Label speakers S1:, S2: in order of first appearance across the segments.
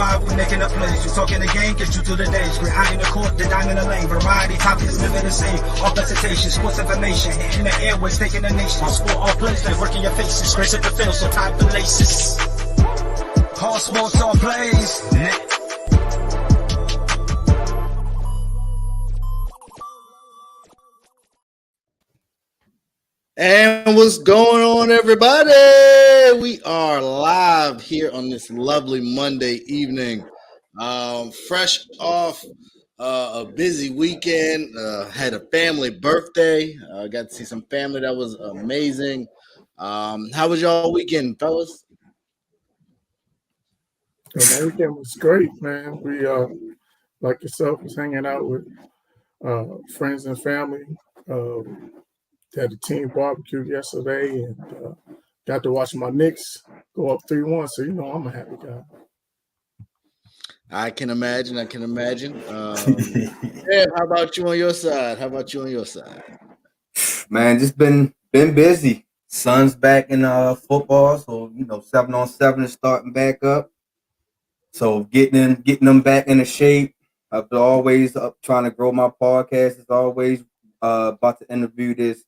S1: 5, we making a plays. You talking the game, get you to the days. We're high in the court, the dime in the lane. Variety topics, living the same. All presentation, sports information. In the airways, taking the nation. Sport all plays, they working your faces. Grace at the field, so tie the laces. All sports, all plays.
S2: And what's going on, everybody? We are live here on this lovely Monday evening. Fresh off a busy weekend. Had a family birthday. Got to see some family. That was amazing. How was y'all weekend, fellas?
S3: My weekend was great, man. We, like yourself, was hanging out with friends and family. Had a team barbecue yesterday and got to watch my Knicks go up 3-1. So, you know, I'm a happy guy.
S2: I can imagine. How about you on your side?
S4: Man, just been busy. Son's back in football, so 7-on-7 is starting back up. So getting them back into shape. I've been always up trying to grow my podcast. It's always about to interview this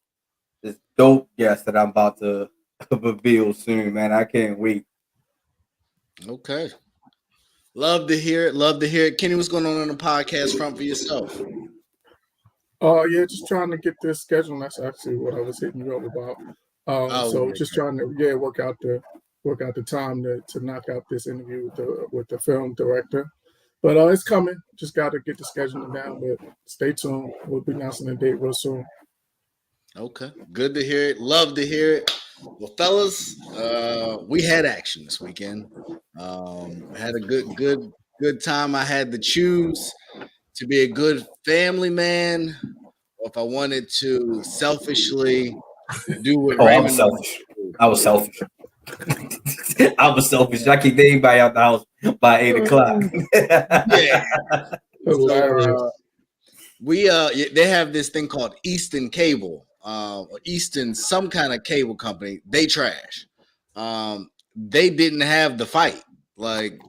S4: dope guest that I'm about to reveal soon, man. I can't wait.
S2: Okay. Love to hear it. Kenny, what's going on the podcast front for yourself?
S3: Yeah, just trying to get this schedule. That's actually what I was hitting you up about. Just trying to work out the time to knock out this interview with the film director. But it's coming. Just got to get the scheduling down. But stay tuned. We'll be announcing the date real soon.
S2: Okay, good to hear it. Love to hear it. Well, fellas, we had action this weekend. Had a good time. I had to choose to be a good family man, or if I wanted to selfishly do what Raymond.
S4: I was selfish. I was selfish. I kicked anybody out the house by 8:00.
S2: Yeah. They have this thing called Easton Cable. Easton, some kind of cable company, they trash. They didn't have the fight. Like,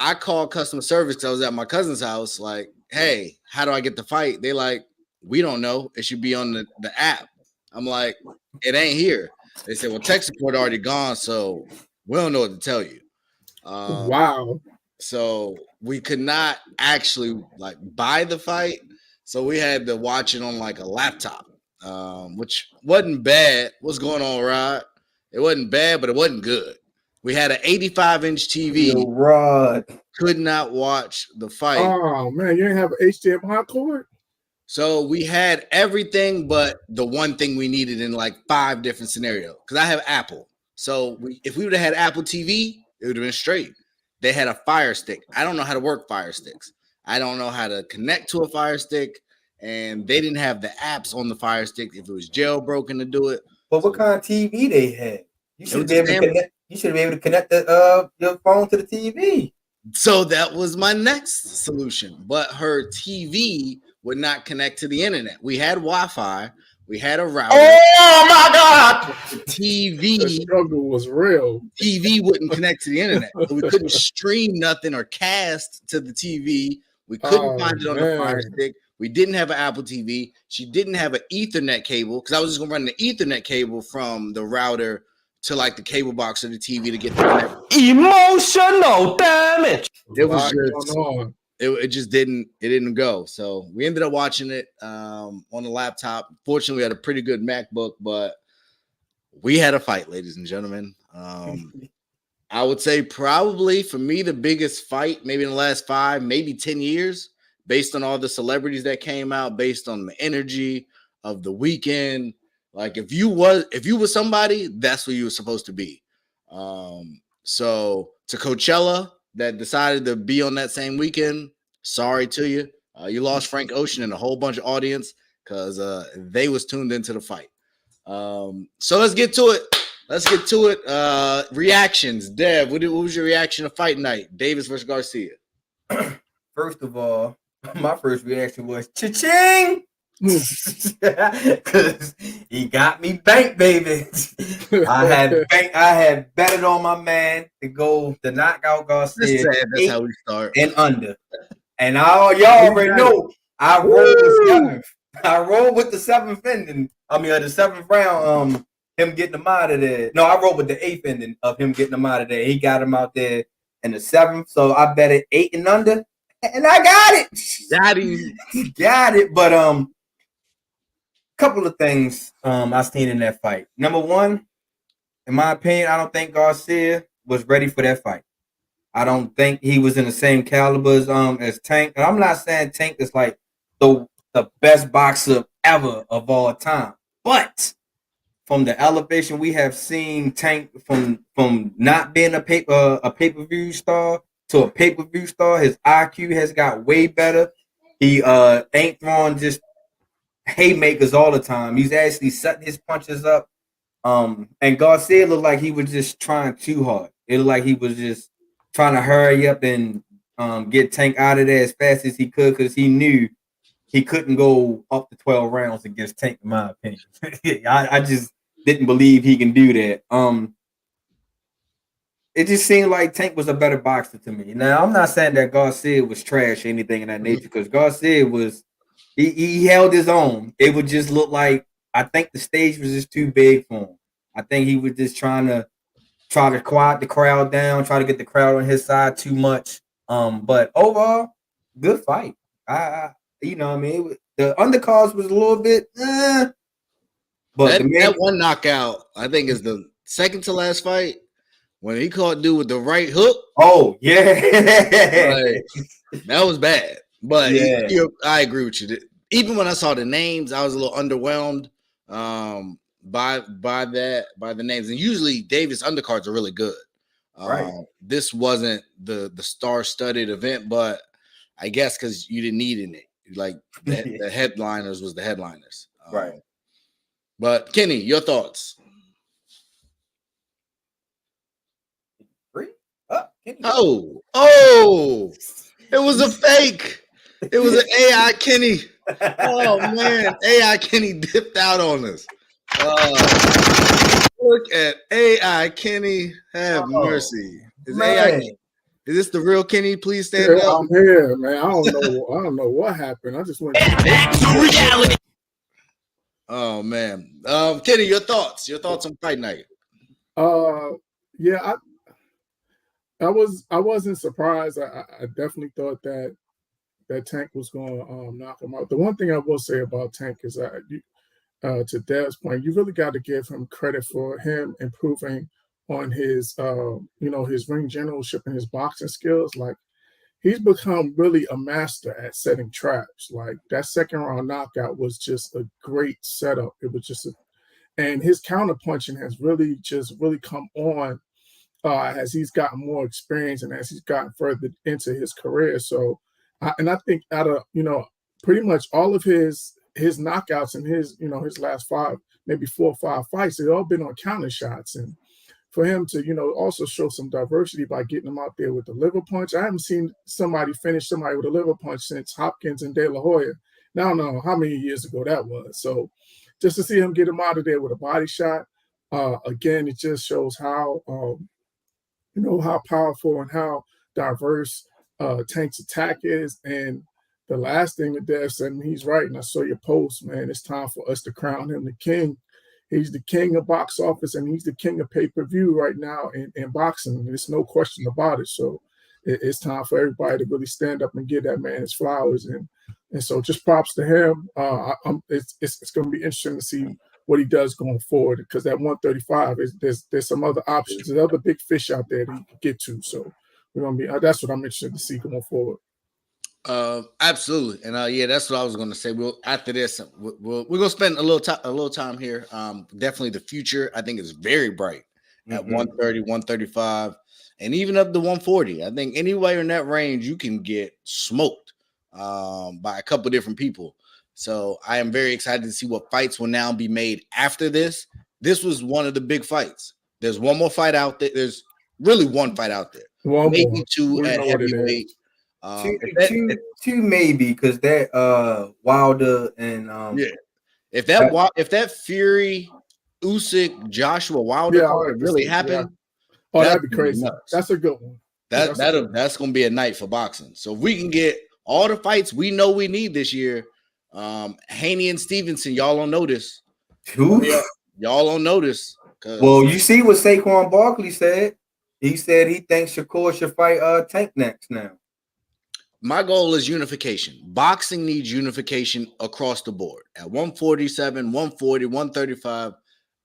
S2: I called customer service because I was at my cousin's house. Like, hey, how do I get the fight? They like, we don't know. It should be on the app. I'm like, it ain't here. They said, well, tech support already gone, so we don't know what to tell you.
S3: Wow. So
S2: we could not actually buy the fight. So we had to watch it on like a laptop, which wasn't bad. What's going on, Rod? It wasn't bad, but it wasn't good. We had an 85-inch TV.
S4: Yo, Rod.
S2: Could not watch the fight.
S3: Oh, man, you didn't have an HDMI cord?
S2: So we had everything but the one thing we needed in like 5 different scenarios. Because I have Apple. So if we would have had Apple TV, it would have been straight. They had a Fire Stick. I don't know how to work Fire Sticks. I don't know how to connect to a Fire Stick, and they didn't have the apps on the Fire Stick if it was jailbroken to do it.
S4: But what kind of TV they had? You should be able to connect. You should be able to connect your phone to the TV.
S2: So that was my next solution. But her TV would not connect to the internet. We had Wi-Fi. We had a router.
S4: Oh my God!
S3: The struggle was real.
S2: TV wouldn't connect to the internet. So we couldn't stream nothing or cast to the TV. We couldn't find it on the Fire Stick. We didn't have an Apple TV. She didn't have an Ethernet cable because I was just going to run the Ethernet cable from the router to like the cable box of the TV to get the internet.
S4: Emotional damage.
S2: It was just, it just didn't go. So we ended up watching it on the laptop. Fortunately, we had a pretty good MacBook, but we had a fight, ladies and gentlemen. I would say probably for me, the biggest fight maybe in the last 5, maybe 10 years, based on all the celebrities that came out, based on the energy of the weekend. Like if you were somebody, that's who you were supposed to be. So to Coachella that decided to be on that same weekend, sorry to you. You lost Frank Ocean and a whole bunch of audience because they was tuned into the fight. So let's get to it. Reactions. Dev, what was your reaction to fight night? Davis versus Garcia.
S4: First of all, my first reaction was cha-ching. Because he got me banked, baby. I had betted on my man to knock out Garcia.
S2: That's how we start.
S4: And under. And y'all already know I rolled the seventh. I rolled with the seventh ending. The seventh round, him getting him out of there. No, I rolled with the eighth ending of him getting him out of there. He got him out there in the seventh. So I bet it 8 and under. And I got it. Got it. But couple of things I seen in that fight. Number one, in my opinion, I don't think Garcia was ready for that fight. I don't think he was in the same caliber as Tank. And I'm not saying Tank is like the best boxer ever of all time. But from the elevation we have seen Tank from not being a pay-per-view star to a pay-per-view star, his IQ has got way better. He ain't throwing just haymakers all the time. He's actually setting his punches up. And Garcia looked like he was just trying too hard. It looked like he was just trying to hurry up and get Tank out of there as fast as he could because he knew he couldn't go up to 12 rounds against Tank, in my opinion. I just didn't believe he can do that. It just seemed like Tank was a better boxer to me. Now, I'm not saying that Garcia was trash or anything in that nature because Garcia was he held his own. It would just look like I think the stage was just too big for him. I think he was just trying to quiet the crowd down, try to get the crowd on his side too much. But overall, good fight. The undercards was a little bit, but
S2: that one knockout, I think, is the second to last fight when he caught dude with the right hook.
S4: Oh yeah,
S2: that was bad. But yeah, I agree with you. Even when I saw the names, I was a little underwhelmed by the names. And usually Davis undercards are really good.
S4: Right.
S2: This wasn't the star-studded event, but I guess because you didn't need it. Like the headliners was the headliners.
S4: Right.
S2: But Kenny, your thoughts?
S4: Kenny.
S2: Oh, it was a fake. It was an AI Kenny. Oh man, AI Kenny dipped out on us. Look at AI Kenny. Have mercy. Is this the real Kenny? Please stand up.
S3: I'm here, man. I don't know what happened. I just went back to reality.
S2: Oh man, Kenny, your thoughts on Fight Night?
S3: Yeah, I wasn't surprised. I definitely thought that Tank was going to knock him out. The one thing I will say about Tank is that, to Dev's point, you really got to give him credit for him improving on his, his ring generalship and his boxing skills. Like, he's become really a master at setting traps. Like, that second round knockout was just a great setup. It was just and his counter punching has really come on as he's gotten more experience and as he's gotten further into his career. So, I think out of, pretty much all of his knockouts in his last 4 or 5 fights, they've all been on counter shots. And for him to, also show some diversity by getting him out there with the liver punch. I haven't seen somebody finish somebody with a liver punch since Hopkins and De La Hoya. Now, I don't know how many years ago that was. So just to see him get him out of there with a body shot, again, it just shows how, how powerful and how diverse Tank's attack is. And the last thing that Dev said, and he's right, and I saw your post, man, it's time for us to crown him the king. He's the king of box office, and he's the king of pay-per-view right now in boxing. There's no question about it. So it's time for everybody to really stand up and give that man his flowers. And so just props to him. It's going to be interesting to see what he does going forward, because that 135, there's some other options. There's other big fish out there that he can get to. So that's what I'm interested to see going forward.
S2: Absolutely, and that's what I was going to say. After this, we're going to spend a little time here. Definitely the future, I think, is very bright at 130, 135, and even up to 140. I think anywhere in that range, you can get smoked by a couple different people. So I am very excited to see what fights will now be made after this. This was one of the big fights. There's one more fight out there. There's really one fight out there. Maybe two at heavyweight.
S4: Two maybe, because that Wilder and
S2: if that Fury Usyk Joshua Wilder card really happened,
S3: that'd be crazy. Nuts. That's a good one.
S2: That's gonna be a night for boxing. So if we can get all the fights we know we need this year, Haney and Stevenson, y'all don't notice. Y'all don't notice.
S4: Well, you see what Saquon Barkley said. He said he thinks Shakur should fight Tank next now.
S2: My goal is unification. Boxing needs unification across the board. At 147, 140, 135,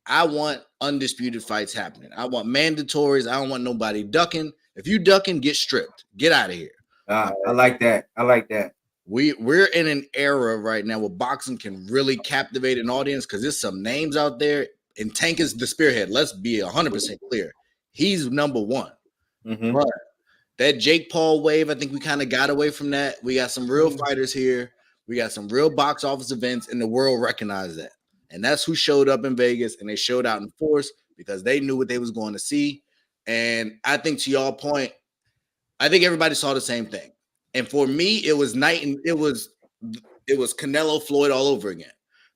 S2: I want undisputed fights happening. I want mandatories. I don't want nobody ducking. If you ducking, get stripped. Get out of here.
S4: I like that.
S2: We're in an era right now where boxing can really captivate an audience because there's some names out there, and Tank is the spearhead. Let's be 100% clear. He's number one.
S4: Mm-hmm.
S2: But that Jake Paul wave, I think we kind of got away from that. We got some real fighters here. We got some real box office events, and the world recognized that. And that's who showed up in Vegas, and they showed out in force because they knew what they was going to see. And I think to y'all point, I think everybody saw the same thing. And for me, it was it was Canelo Floyd all over again.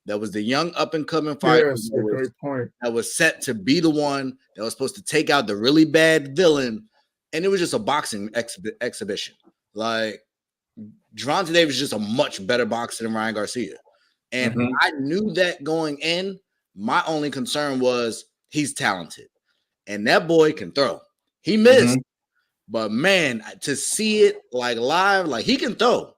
S2: That was the young up and coming fighter.
S3: Yes, a great point.
S2: That was set to be the one that was supposed to take out the really bad villain. And it was just a boxing exhibition. Like, Gervonta Davis is just a much better boxer than Ryan Garcia. And I knew that going in. My only concern was he's talented. And that boy can throw. He missed. But, man, to see it, like, live, like, he can throw.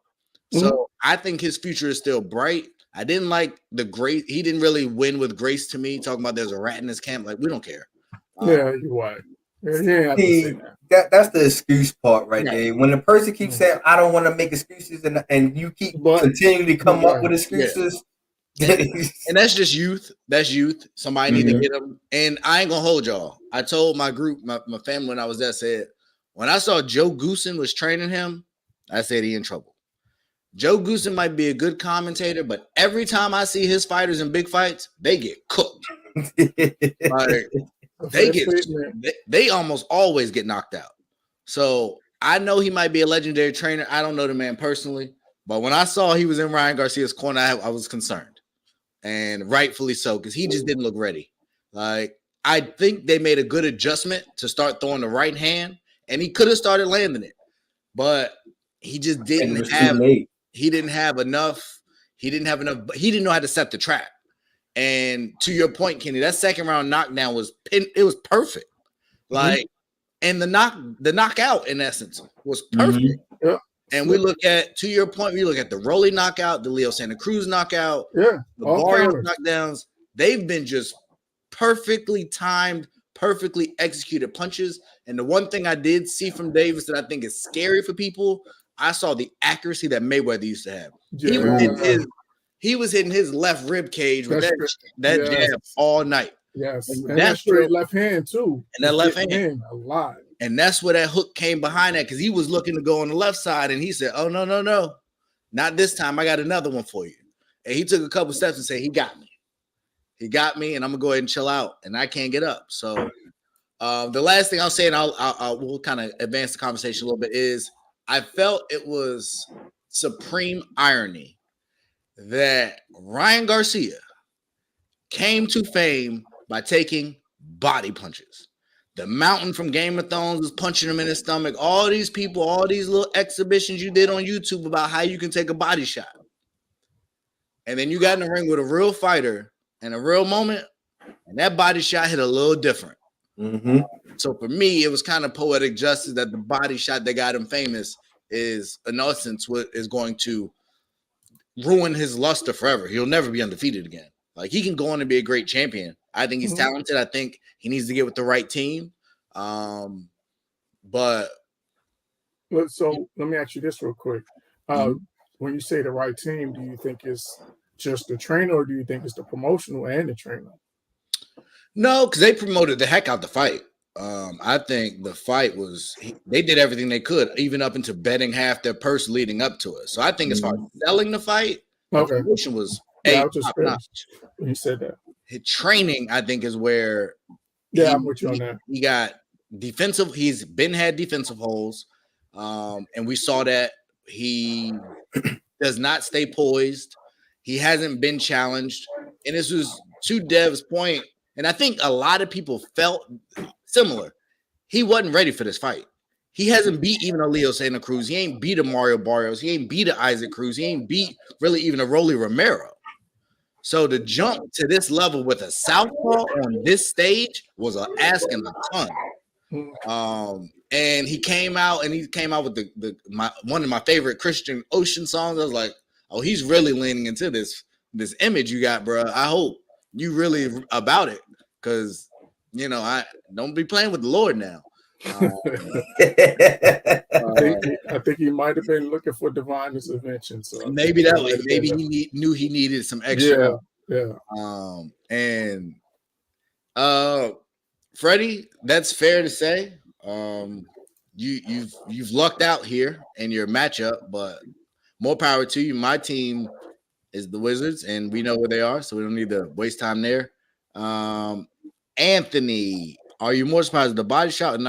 S2: So I think his future is still bright. I didn't like the grace. He didn't really win with grace to me, talking about there's a rat in his camp. Like, we don't care.
S3: You're right.
S4: That's the excuse part right there. When the person keeps saying, I don't want to make excuses, and you keep continuing to come up with excuses.
S2: And that's just youth. That's youth. Somebody need to get them. And I ain't going to hold y'all. I told my group, my family when I was there, said, when I saw Joe Goosen was training him, I said he in trouble. Joe Goosen might be a good commentator, but every time I see his fighters in big fights, they get cooked. Like, they almost always get knocked out. So I know he might be a legendary trainer. I don't know the man personally, but when I saw he was in Ryan Garcia's corner, I was concerned, and rightfully so, because he just didn't look ready. Like, I think they made a good adjustment to start throwing the right hand, and he could have started landing it, but he just didn't have. He didn't have enough. He didn't know how to set the trap. And to your point, Kenny, that second round knockdown was perfect. Like, and the knockout in essence was perfect.
S3: Yeah.
S2: And we look at, to your point, we look at the Rolly knockout, the Leo Santa Cruz knockout,
S3: the
S2: Barrios knockdowns. They've been just perfectly timed, perfectly executed punches. And the one thing I did see from Davis that I think is scary for people, I saw the accuracy that Mayweather used to have. He was hitting his left rib cage with that jab all night.
S3: Yes, and that straight left hand too.
S2: And that left hand
S3: a lot.
S2: And that's where that hook came behind that, because he was looking to go on the left side, and he said, "Oh no, not this time. I got another one for you." And he took a couple steps and said, "He got me, and I'm gonna go ahead and chill out, and I can't get up." So the last thing I'll say, and we'll kind of advance the conversation a little bit, is I felt it was supreme irony that Ryan Garcia came to fame by taking body punches. The Mountain from Game of Thrones was punching him in his stomach. All these people, all these little exhibitions you did on YouTube about how you can take a body shot. And then you got in the ring with a real fighter in a real moment, and that body shot hit a little different. So for me, it was kind of poetic justice that the body shot that got him famous is, in essence, what is going to ruin his luster forever. He'll never be undefeated again. Like, he can go on and be a great champion. I think he's talented. I think he needs to get with the right team. But
S3: so let me ask you this real quick. When you say the right team, do you think it's just the trainer, or do you think it's the promotional and the trainer?
S2: No, because they promoted the heck out the fight. I think the fight was, they did everything they could, even up into betting half their purse leading up to it. So I think as far as selling the fight, the promotion was top-notch.
S3: You said that.
S2: His training, I think, is where
S3: I'm with you on that.
S2: He got defensive. He's had defensive holes. And we saw that he does not stay poised. He hasn't been challenged. And this was to Dev's point, and I think a lot of people felt similar. He wasn't ready for this fight. He hasn't beat even a Leo Santa Cruz. He ain't beat a Mario Barrios. He ain't beat a Isaac Cruz. He ain't beat really even a Rolly Romero. So to jump to this level with a southpaw on this stage was asking a ton. And he came out with one of my favorite Christian Ocean songs. I was like, oh, he's really leaning into this image you got, bro. I hope you really about it, because I don't be playing with the Lord now.
S3: I think he might have been looking for divine intervention. So
S2: maybe he knew he needed some extra.
S3: Yeah.
S2: And Freddie, that's fair to say. You've lucked out here in your matchup, but more power to you. My team is the Wizards, and we know where they are, so we don't need to waste time there. Anthony, are you more surprised at the body shot?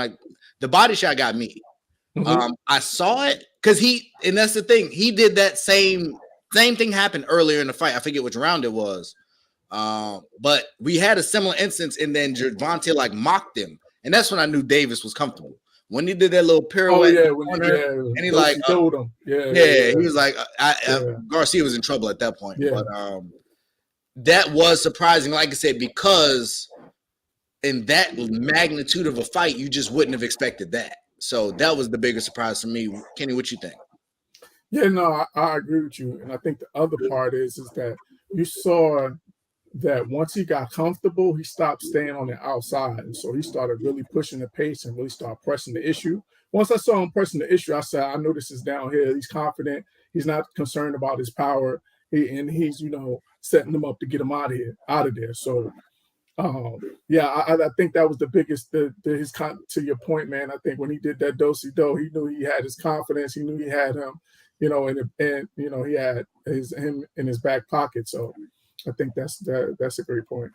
S2: The body shot got me. Mm-hmm. I saw it because and that's the thing. He did that same thing happen earlier in the fight. I forget which round it was. But we had a similar instance, and then Gervonta mocked him. And that's when I knew Davis was comfortable. When he did that little pirouette, and he
S3: told him.
S2: He was like, Garcia was in trouble at that point.
S3: Yeah.
S2: But that was surprising, like I said, because in that magnitude of a fight, you just wouldn't have expected that. So that was the biggest surprise for me. Kenny, what you think?
S3: Yeah, no, I agree with you. And I think the other part is that you saw that once he got comfortable, he stopped staying on the outside. And so he started really pushing the pace and really started pressing the issue. Once I saw him pressing the issue, I said, I know this is downhill. He's confident. He's not concerned about his power. He's, setting them up to get him out of there. So, I think that was the biggest, to your point, man. I think when he did that do-si-do, he knew he had his confidence. He knew he had him, and he had him in his back pocket. So I think that's a great point.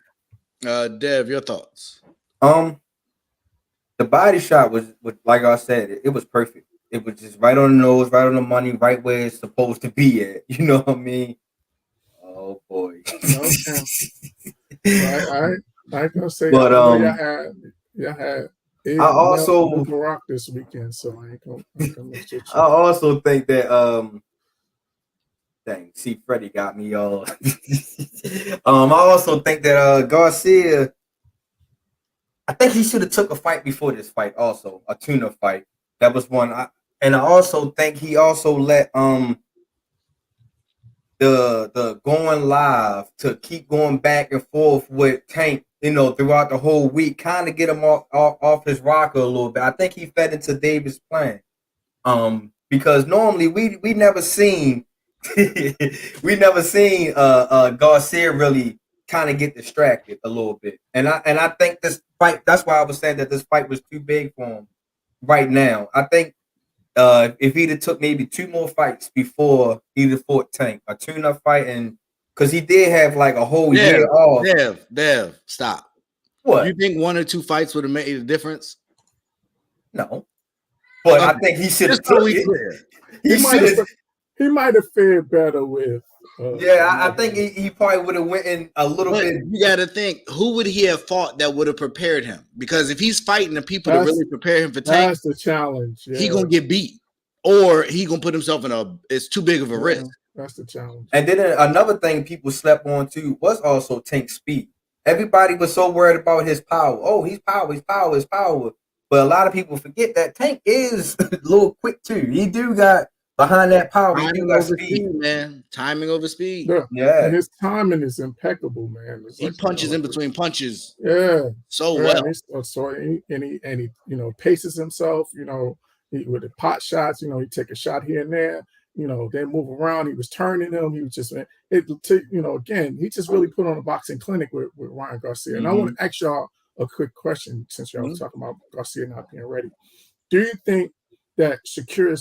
S2: Dev, your thoughts?
S4: The body shot was like I said, it was perfect. It was just right on the nose, right on the money, right where it's supposed to be at. You know what I mean? Oh boy.
S3: Okay. I gonna say,
S4: but
S3: I had I also rock this weekend, so I ain't gonna mess with you.
S4: I also think that dang, see, Freddie got me all. I also think that Garcia, I think he should have took a fight before this fight, also a tuna fight. That was one. I also think he also let the going live to keep going back and forth with Tank, throughout the whole week, kind of get him off his rocker a little bit. I think he fed into Davis' plan. Because normally we never seen Garcia really kind of get distracted a little bit. And I think this fight, that's why I was saying that this fight was too big for him right now. I think if he'd have took maybe 2 more fights before he'd have fought Tank, a tune-up fight, and because he did have a whole year off.
S2: Dev, stop.
S4: What?
S2: You think 1 or 2 fights would have made a difference?
S4: No. But I think he should have took it.
S3: He might have fared better with.
S4: I think he probably would have went in a little bit.
S2: You got to think, who would he have fought that would have prepared him? Because if he's fighting the people to really prepare him for Tank,
S3: that's the challenge. Yeah.
S2: He gonna get beat, or he gonna put himself it's too big of a risk.
S3: That's the challenge.
S4: And then another thing people slept on too was also Tank's speed. Everybody was so worried about his power. Oh, he's power. But a lot of people forget that Tank is a little quick too. He do got behind that power.
S2: Timing over speed, man. Timing over speed.
S3: Yeah. And his timing is impeccable, man.
S2: He punches in between punches.
S3: Yeah.
S2: So well.
S3: And he paces himself, with the pot shots, he take a shot here and there, they move around. He was turning them. He was just, again, he just really put on a boxing clinic with Ryan Garcia. And I want to ask y'all a quick question, since y'all were talking about Garcia not being ready. Do you think that Shakur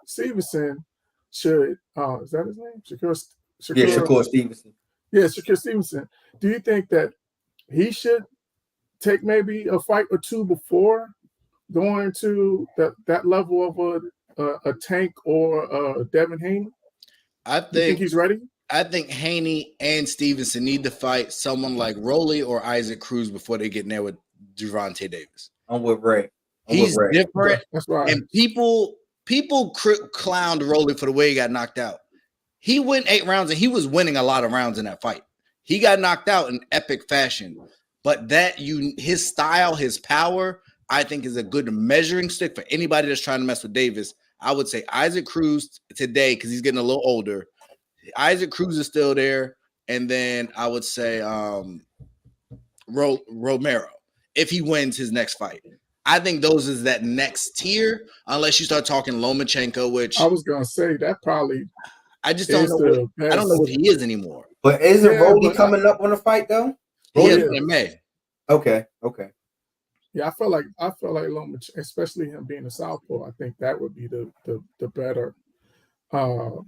S3: Stevenson should, is that his name?
S4: Shakur Stevenson.
S3: Yeah, Shakur Stevenson. Do you think that he should take maybe a fight or 2 before going to that level of a Tank or Devin Haney?
S2: I
S3: You think he's ready?
S2: I think Haney and Stevenson need to fight someone like Roley or Isaac Cruz before they get in there with Gervonta Davis.
S4: I'm with Ray.
S2: He's different.
S3: That's right.
S2: And people clowned Roley for the way he got knocked out. He went 8 rounds and he was winning a lot of rounds in that fight. He got knocked out in epic fashion. But his style, his power, I think is a good measuring stick for anybody that's trying to mess with Davis. I would say Isaac Cruz today, because he's getting a little older. Isaac Cruz is still there. And then I would say Romero, if he wins his next fight. I think those is that next tier, unless you start talking Lomachenko, which
S3: I was gonna say that probably.
S2: I just don't know. I don't know what he is anymore.
S4: But isn't Roley coming up on a fight though?
S2: He is in May.
S4: Okay.
S3: Yeah, I feel like Lomachenko, especially him being a southpaw. I think that would be the better preview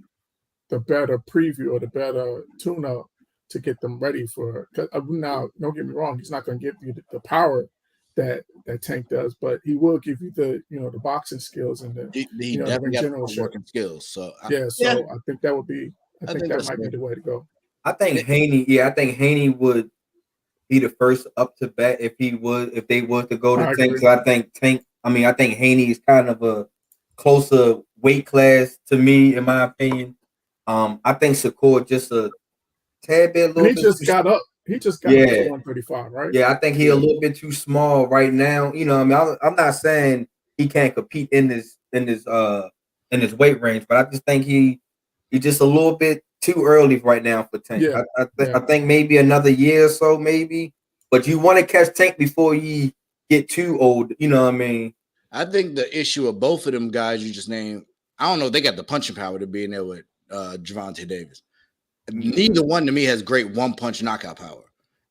S3: or the better tune-up to get them ready for. Now, don't get me wrong, he's not going to give you the power that Tank does, but he will give you the boxing skills and
S2: he definitely got the working skills. So
S3: I think that would be. I think that might be the way to go.
S4: I think Haney would be the first up to bat if they were to go to Tank. So I think Haney is kind of a closer weight class to me, in my opinion. I think Shakur just a tad bit.
S3: He just got up to 135, right?
S4: Yeah, I think he's a little bit too small right now. I'm not saying he can't compete in this weight range, but I just think he's just a little bit too early right now for Tank.
S3: Yeah.
S4: I think maybe another year or so, maybe. But you want to catch Tank before you get too old. You know what I mean?
S2: I think the issue of both of them guys you just named, I don't know if they got the punching power to be in there with Gervonta Davis. Neither one to me has great one-punch knockout power.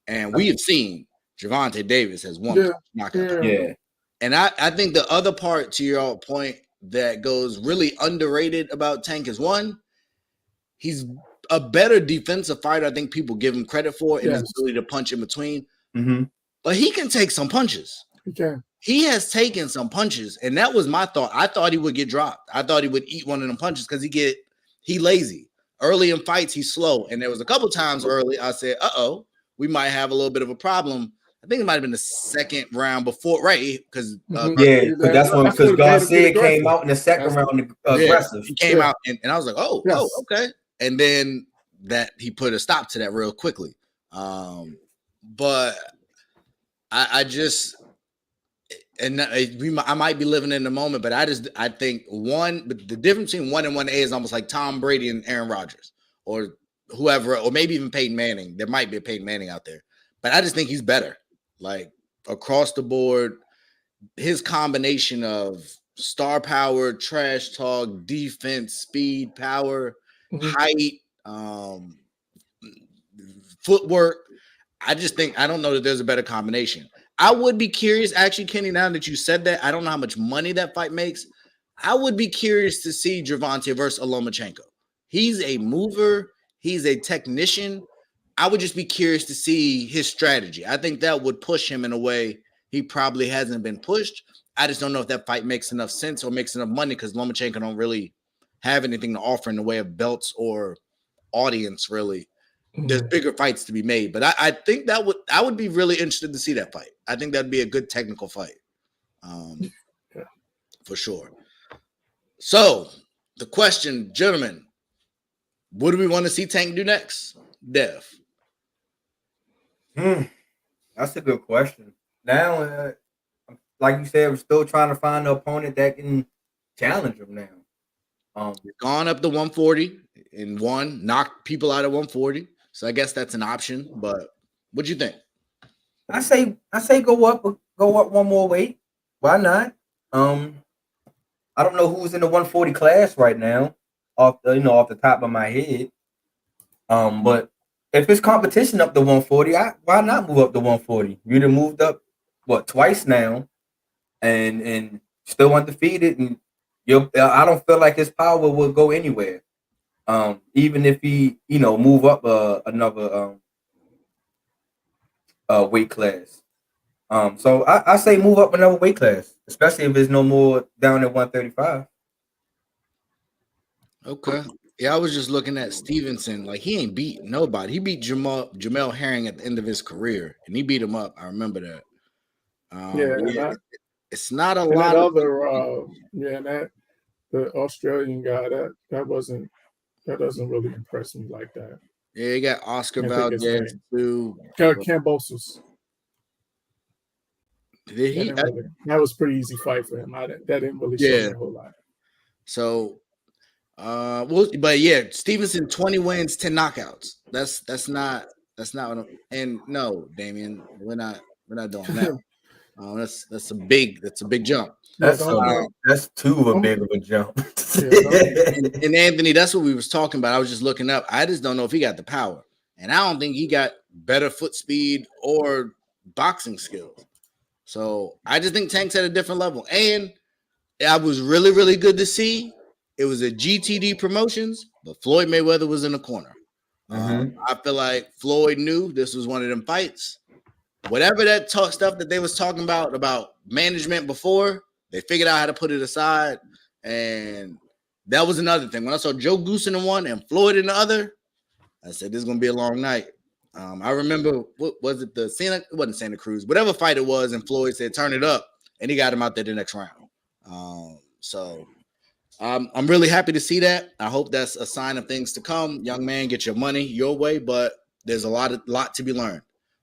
S2: And we have seen Gervonta Davis has one-punch knockout power.
S4: Yeah.
S2: And I think the other part to your point that goes really underrated about Tank is one, he's a better defensive fighter I think people give him credit for in his ability to punch in between.
S4: Mm-hmm.
S2: But he can take some punches.
S3: He can.
S2: He has taken some punches, and that was my thought. I thought he would get dropped. I thought he would eat one of them punches because he lazy. Early in fights, he's slow. And there was a couple times early I said, we might have a little bit of a problem. I think it might have been the second round before, right? Because
S4: that's when Garcia came out in the second round aggressive.
S2: He came out, and I was like, okay. And then that he put a stop to that real quickly. But I just – and I might be living in the moment, but I think but the difference between 1 and 1A is almost like Tom Brady and Aaron Rodgers or whoever, or maybe even Peyton Manning. There might be a Peyton Manning out there, but I just think he's better. Like across the board, his combination of star power, trash talk, defense, speed, power, height, footwork. I just think I don't know that there's a better combination. I would be curious, actually, Kenny, now that you said that, I don't know how much money that fight makes. I would be curious to see Gervonta versus Lomachenko. He's a mover. He's a technician. I would just be curious to see his strategy. I think that would push him in a way he probably hasn't been pushed. I just don't know if that fight makes enough sense or makes enough money because Lomachenko don't really have anything to offer in the way of belts or audience, really. There's bigger fights to be made, but I think I would be really interested to see that fight. I think that'd be a good technical fight, for sure. So the question, gentlemen, what do we want to see Tank do next? Dev.
S4: That's a good question. Now, like you said, we're still trying to find an opponent that can challenge him now.
S2: Gone up to 140 and knocked people out at 140. So I guess that's an option, but what'd you think?
S4: I say go up one more weight. Why not? I don't know who's in the 140 class right now, off the top of my head. But if it's competition up to 140, why not move up to 140? You done moved up twice now, and still undefeated, and I don't feel like his power will go anywhere. Even if he, move up another weight class. So I say move up another weight class, especially if there's no more down at 135.
S2: Okay. Yeah, I was just looking at Stevenson. Like, he ain't beat nobody. He beat Jamel Herring at the end of his career, and he beat him up. I remember that. It's not a lot.
S3: That the Australian guy that doesn't really impress me like that.
S2: Yeah, you got Oscar Valdez too.
S3: Cambosos.
S2: Did he?
S3: That was a pretty easy fight for him. That didn't really show me a whole lot.
S2: So, but yeah, Stevenson 20 wins, 10 knockouts. That's not what I'm. And no, Damian, we're not doing that. That's a big jump.
S4: That's too big of a jump.
S2: and Anthony, that's what we was talking about. I was just looking up. I just don't know if he got the power, and I don't think he got better foot speed or boxing skills. So I just think Tank's at a different level. And I was really, really good to see. It was a GTD Promotions, but Floyd Mayweather was in the corner. I feel like Floyd knew this was one of them fights. Whatever that stuff that they was talking about management before, they figured out how to put it aside. And that was another thing. When I saw Joe Goosen in one and Floyd in the other, I said, this is going to be a long night. I remember, what was it? It wasn't Santa Cruz, whatever fight it was. And Floyd said, turn it up. And he got him out there the next round. So I'm really happy to see that. I hope that's a sign of things to come. Young man, get your money your way, but there's a lot to be learned.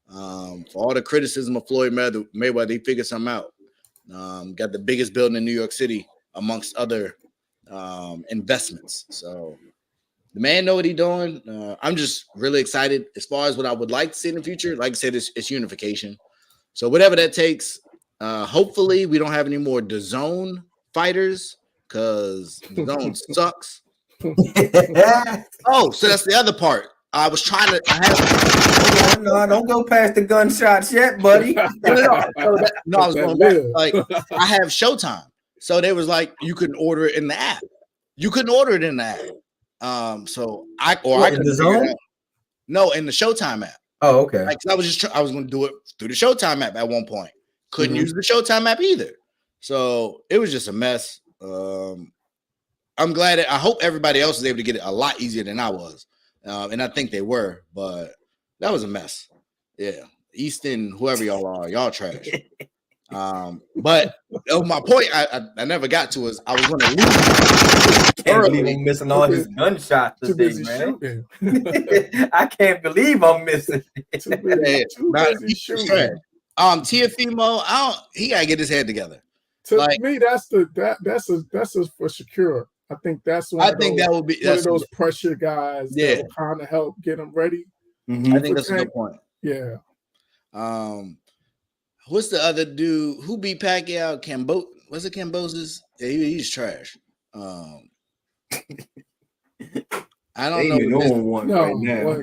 S2: For all the criticism of Floyd Mayweather, he figured something out. Got the biggest building in New York City amongst other investments. So the man know what he's doing. I'm just really excited as far as what I would like to see in the future. Like I said, it's unification. So whatever that takes, hopefully we don't have any more DAZN fighters because DAZN sucks. Oh, so that's the other part. I was trying to.
S4: No, don't go past the gunshots yet, buddy.
S2: I was going back. Like, I have Showtime, so they was like, you couldn't order it in the app. You couldn't order it in the app. So I could DAZN. No, in the Showtime app.
S4: Oh, okay.
S2: Like, I was going to do it through the Showtime app at one point. Couldn't use the Showtime app either. So it was just a mess. I'm glad. I hope everybody else was able to get it a lot easier than I was. And I think they were, but that was a mess. Yeah. Easton, whoever y'all are, y'all trash. But my point I never got to is I was going to lose.
S4: Can't believe I'm missing all his gunshots today, man. I can't believe I'm missing.
S2: Tiafimo, he gotta get his head together.
S3: To me, that's for Shakur. I think that's one of those pressure guys that will kind of help get him ready.
S2: I think that's a good point.
S3: Yeah.
S2: What's the other dude who beat Pacquiao? Was it Cambosos? Yeah, he's trash. I don't know.
S4: One right now.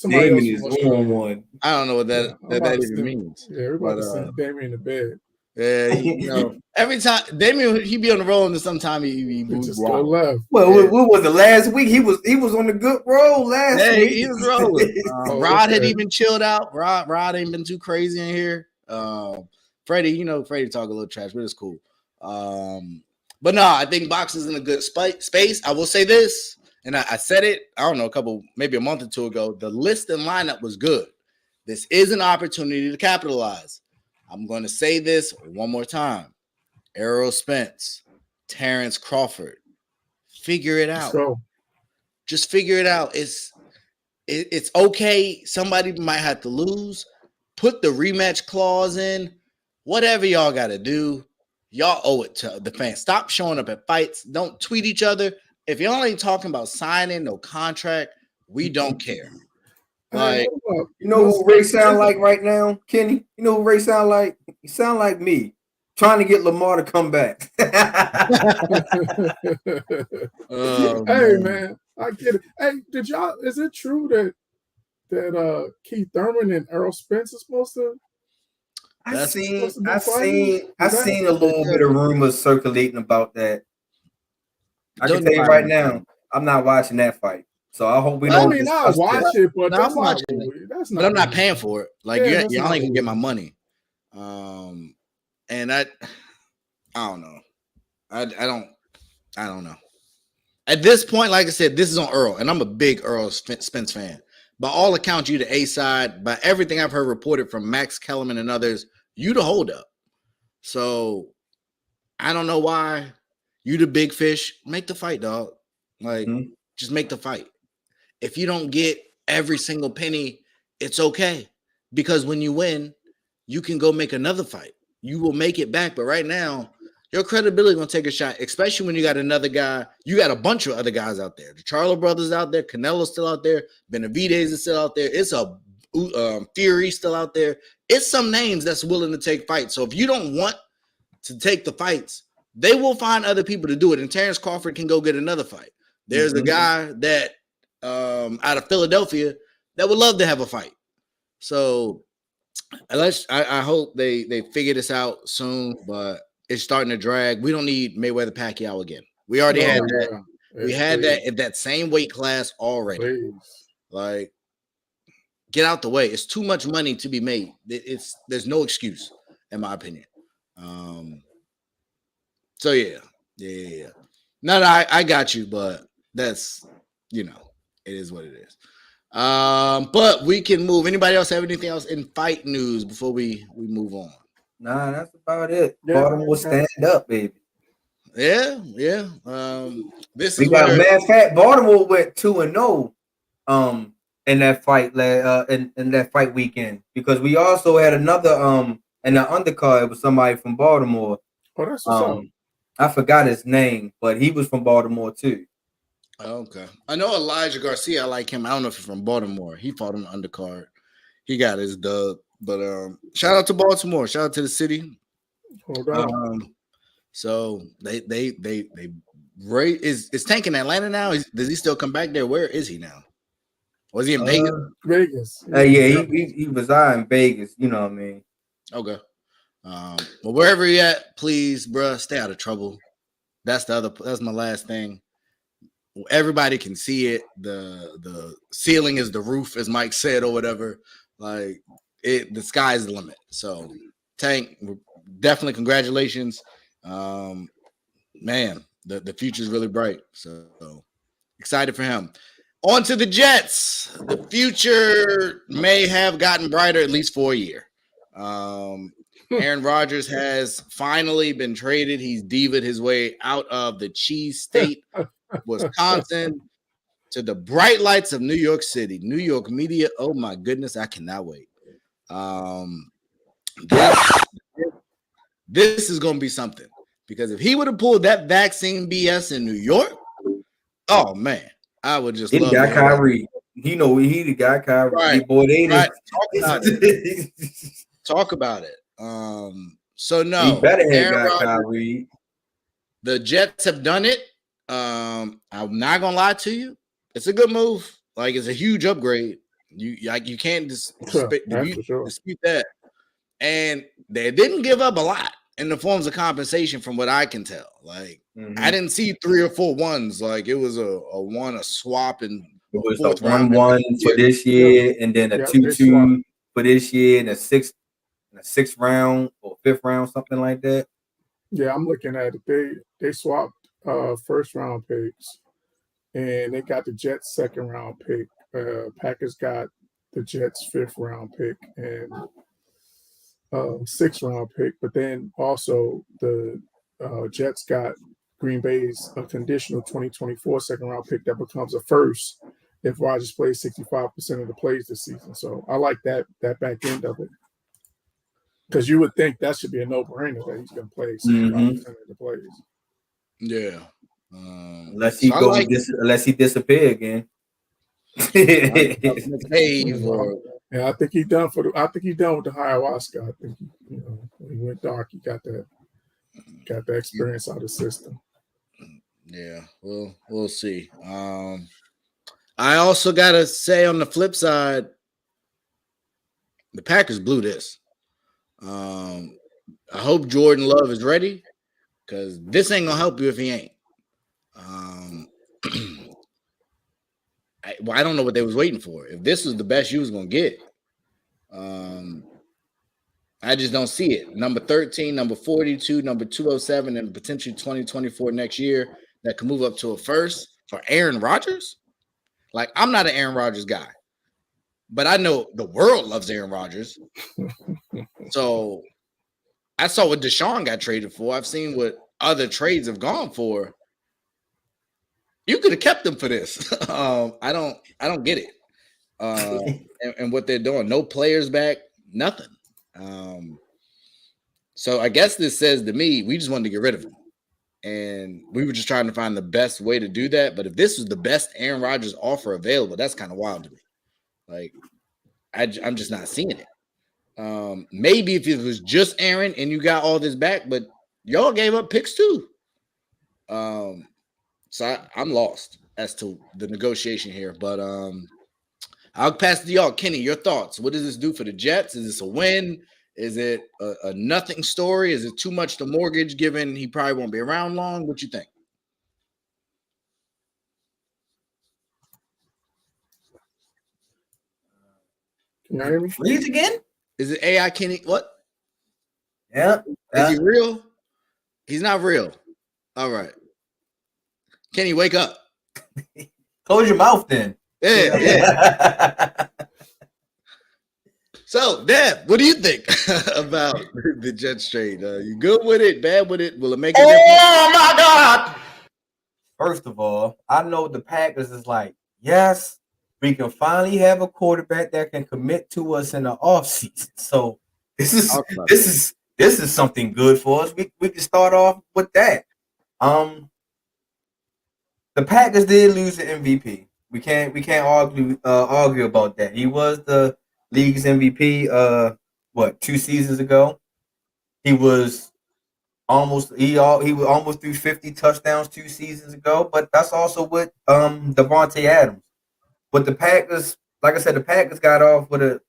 S3: Damien is
S4: on one.
S2: I don't know what that even means.
S3: Yeah, everybody sent Damien to bed.
S2: Yeah, every time Damien he be on the roll, and sometime he
S3: just go left.
S4: Well, what was it last week? He was on the good roll last week.
S2: He was rolling. Rod had even chilled out. Rod ain't been too crazy in here. Freddie, Freddie talk a little trash, but it's cool. But no, I think boxing's in a good space. I will say this, and I said it, I don't know, maybe a month or two ago. The list and lineup was good. This is an opportunity to capitalize. I'm going to say this one more time. Errol Spence, Terrence Crawford, figure it out. Just figure it out. It's okay. Somebody might have to lose. Put the rematch clause in. Whatever y'all got to do, y'all owe it to the fans. Stop showing up at fights. Don't tweet each other. If y'all ain't talking about signing no contract, we don't care. Like,
S4: you know who Ray sound like right now, Kenny? You know who Ray sound like? He sound like me trying to get Lamar to come back.
S3: Hey man, I get it. Hey, is it true that Keith Thurman and Errol Spence is supposed to?
S4: I seen a little bit of rumors circulating about that. I can tell you right now, I'm not watching that fight. So I hope we don't.
S3: I mean, I'll watch it, but
S2: I'm watching it. But I'm not paying for it. Like, y'all ain't gonna get my money. And I don't know. I don't know. At this point, like I said, this is on Earl, and I'm a big Earl Spence fan. By all accounts, you the A side. By everything I've heard reported from Max Kellerman and others, you the holdup. So I don't know why you the big fish. Make the fight, dog. Like, just make the fight. If you don't get every single penny, it's okay. Because when you win, you can go make another fight. You will make it back. But right now, your credibility going to take a shot, especially when you got another guy. You got a bunch of other guys out there. The Charlo brothers out there. Canelo's still out there. Benavidez is still out there. It's a Fury still out there. It's some names that's willing to take fights. So if you don't want to take the fights, they will find other people to do it. And Terrence Crawford can go get another fight. There's a guy that out of Philadelphia that would love to have a fight. So I hope they figure this out soon, but it's starting to drag. We don't need Mayweather Pacquiao again. We already had that. We had that in that same weight class already. Like, get out the way. It's too much money to be made. There's no excuse, in my opinion. So yeah. No, I got you, but that's, it is what it is. But we can move. Anybody else have anything else in fight news before we move on?
S4: Nah, that's about it. Baltimore stand up, baby.
S2: Yeah. This
S4: we
S2: is
S4: got
S2: where,
S4: matter of fact, Baltimore went 2-0 in that fight in that fight weekend, because we also had another in the undercard. It was somebody from Baltimore.
S3: Oh, that's what's up.
S4: I forgot his name, but he was from Baltimore too.
S2: Okay. I know Elijah Garcia. I like him. I don't know if he's from Baltimore. He fought on the undercard. He got his dub. But shout out to Baltimore. Shout out to the city.
S3: Hold on.
S2: So they is Tank in Atlanta now? Does he still come back there? Where is he now? Was he in Vegas?
S3: Vegas.
S4: Yeah, he resides in Vegas. You know what I mean?
S2: Okay. But wherever you at, please, bro, stay out of trouble. That's my last thing. Everybody can see it. The ceiling is the roof, as Mike said, or whatever. Like, the sky's the limit. So, Tank, definitely congratulations. Man, the future is really bright. So excited for him. On to the Jets. The future may have gotten brighter, at least for a year. Aaron Rodgers has finally been traded. He's diva'd his way out of the cheese state, Wisconsin, to the bright lights of New York City. New York media, oh my goodness, I cannot wait. This is going to be something, because if he would have pulled that vaccine BS in New York, oh man, I would just love
S4: got Kyrie. He the guy Kyrie.
S2: Right.
S4: Boy, they
S2: right. Talk about it. So no,
S4: he better have got Kyrie.
S2: The Jets have done it. I'm not gonna lie to you. It's a good move. Like, it's a huge upgrade. You can't dispute that. And they didn't give up a lot in the forms of compensation, from what I can tell. Like, I didn't see 3 or 4 ones. Like, it was a swap, and
S4: it was a 1-1 for this year, and then a 2-2 for this year, and a 6th round or 5th round, something like that.
S3: Yeah, I'm looking at it. They swapped first round picks, and they got the Jets 2nd round pick. Packers got the Jets 5th round pick and 6th round pick. But then also the Jets got Green Bay's a conditional 2024 2nd round pick that becomes a first if Rodgers plays 65% of the plays this season. So I like that back end of it, because you would think that should be a no-brainer that he's going to play 65% of the plays.
S2: Yeah.
S4: Unless he disappear again.
S3: Yeah, I think he's done with the ayahuasca. I think when he went dark, he got that experience out of the system.
S2: Yeah, we'll see. I also gotta say, on the flip side, the Packers blew this. I hope Jordan Love is ready, because this ain't gonna help you if he ain't. I don't know what they was waiting for. If this was the best you was gonna get, I just don't see it. Number 13, number 42, number 207, and potentially 2024 next year that can move up to a first for Aaron Rodgers. Like, I'm not an Aaron Rodgers guy, but I know the world loves Aaron Rodgers. So I saw what Deshaun got traded for. I've seen what other trades have gone for. You could have kept them for this. I don't get it. And what they're doing. No players back, nothing. So I guess this says to me, we just wanted to get rid of him. And we were just trying to find the best way to do that. But if this was the best Aaron Rodgers offer available, that's kind of wild to me. Like, I'm just not seeing it. Maybe if it was just Aaron and you got all this back, but y'all gave up picks too. So I'm lost as to the negotiation here. But I'll pass it to y'all. Kenny, your thoughts. What does this do for the Jets? Is this a win? Is it a nothing story? Is it too much to mortgage given he probably won't be around long? What you think?
S3: Can you hear me?
S4: Please again?
S2: Is it AI Kenny? What?
S4: Yeah.
S2: Is he real? He's not real. All right. Kenny, wake up.
S4: Close your mouth then.
S2: Yeah. So, Deb, what do you think about the Jets trade? You good with it? Bad with it? Will it make a difference?
S4: Oh my God! First of all, I know the Packers is like, yes, we can finally have a quarterback that can commit to us in the offseason. So this is something good for us. We can start off with that. The Packers did lose the MVP. We can't argue about that. He was the league's MVP 2 seasons ago. He was almost threw 50 touchdowns 2 seasons ago, but that's also with Devontae Adams. But the Packers, like I said, the Packers got off with a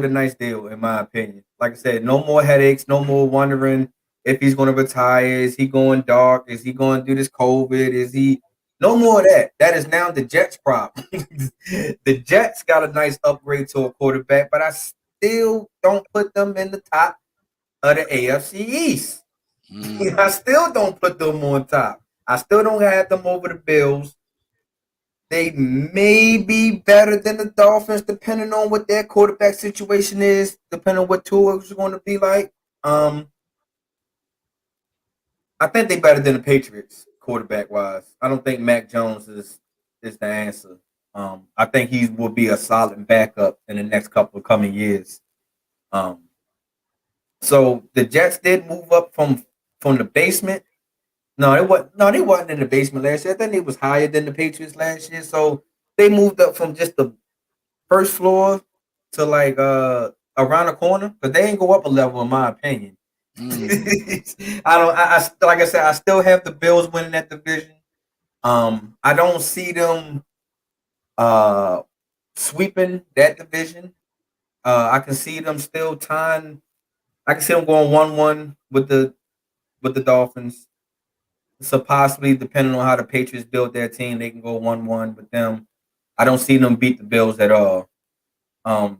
S4: nice deal, in my opinion. Like I said, no more headaches, no more wondering if he's going to retire. Is he going dark? Is he going to do this COVID? No more of that. That is now the Jets' problem. The Jets got a nice upgrade to a quarterback, but I still don't put them in the top of the AFC East. I still don't put them on top. I still don't have them over the Bills. They may be better than the Dolphins, depending on what their quarterback situation is, depending on what Tua is going to be like. I think they're better than the Patriots, quarterback-wise. I don't think Mac Jones is the answer. I think he will be a solid backup in the next couple of coming years. So the Jets did move up from the basement. No, they wasn't in the basement last year. I think it was higher than the Patriots last year. So they moved up from just the first floor to like around the corner, because they ain't go up a level, in my opinion. I like I said, I still have the Bills winning that division. I don't see them sweeping that division. I can see them still tying. I can see them going 1-1 with the Dolphins. So possibly, depending on how the Patriots build their team, they can go 1-1 with them. I don't see them beat the Bills at all. Aaron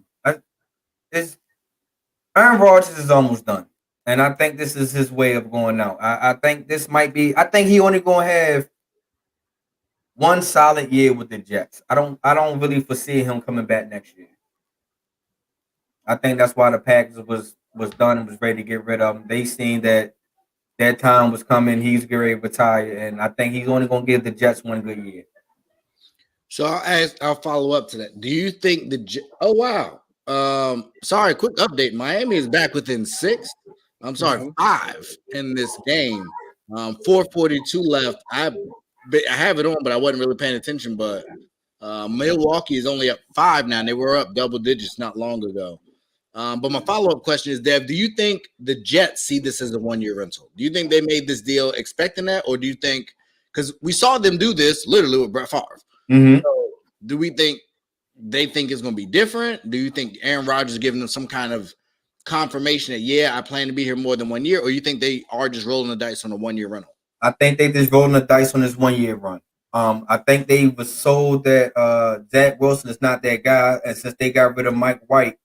S4: Rodgers is almost done, and I think this is his way of going out. I think this might be. I think he only gonna have one solid year with the Jets. I don't really foresee him coming back next year. I think that's why the Packers was done and was ready to get rid of him. They seen that their time was coming. He's getting ready to retire, and I think he's only gonna give the Jets one good year.
S2: So I'll follow up to that. Do you think oh wow. Sorry, quick update. Miami is back within 6. I'm sorry, 5 in this game. 4:42 left. I have it on, but I wasn't really paying attention. But Milwaukee is only up 5 now. They were up double digits not long ago. But my follow-up question is, Dev, do you think the Jets see this as a one-year rental? Do you think they made this deal expecting that? Or do you think, because we saw them do this literally with Brett Favre.
S4: Mm-hmm.
S2: So do we think they think it's going to be different? Do you think Aaron Rodgers is giving them some kind of confirmation that, yeah, I plan to be here more than 1 year? Or you think they are just rolling the dice on a one-year rental?
S4: I think they just rolling the dice on this 1 year run. I think they was sold that Zach Wilson is not that guy. And since they got rid of Mike White,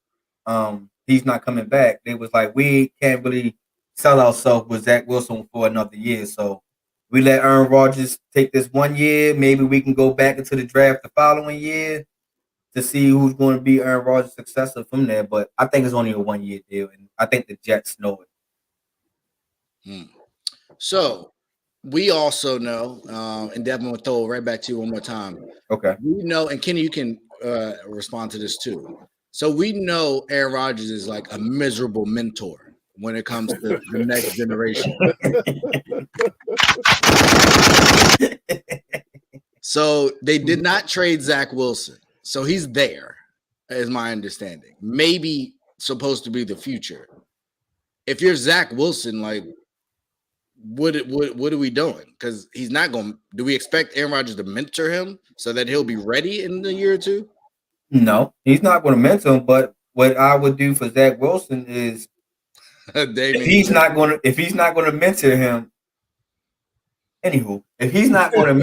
S4: he's not coming back, they was like, we can't really sell ourselves with Zach Wilson for another year. So we let Aaron Rodgers take this 1 year. Maybe we can go back into the draft the following year to see who's going to be Aaron Rodgers' successor from there. But I think it's only a 1 year deal, and I think the Jets know it.
S2: So we also know, and Devin will throw it right back to you one more time.
S4: Okay.
S2: We know, and Kenny, you can respond to this too. So we know Aaron Rodgers is like a miserable mentor when it comes to the next generation. So they did not trade Zach Wilson. So he's there, is my understanding. Maybe supposed to be the future. If you're Zach Wilson, like, what are we doing? Because he's not going to. Do we expect Aaron Rodgers to mentor him so that he'll be ready in a year or two?
S4: No, he's not going to mentor him. But what I would do for Zach Wilson is, if he's not going to mentor him, anywho, if he's not going to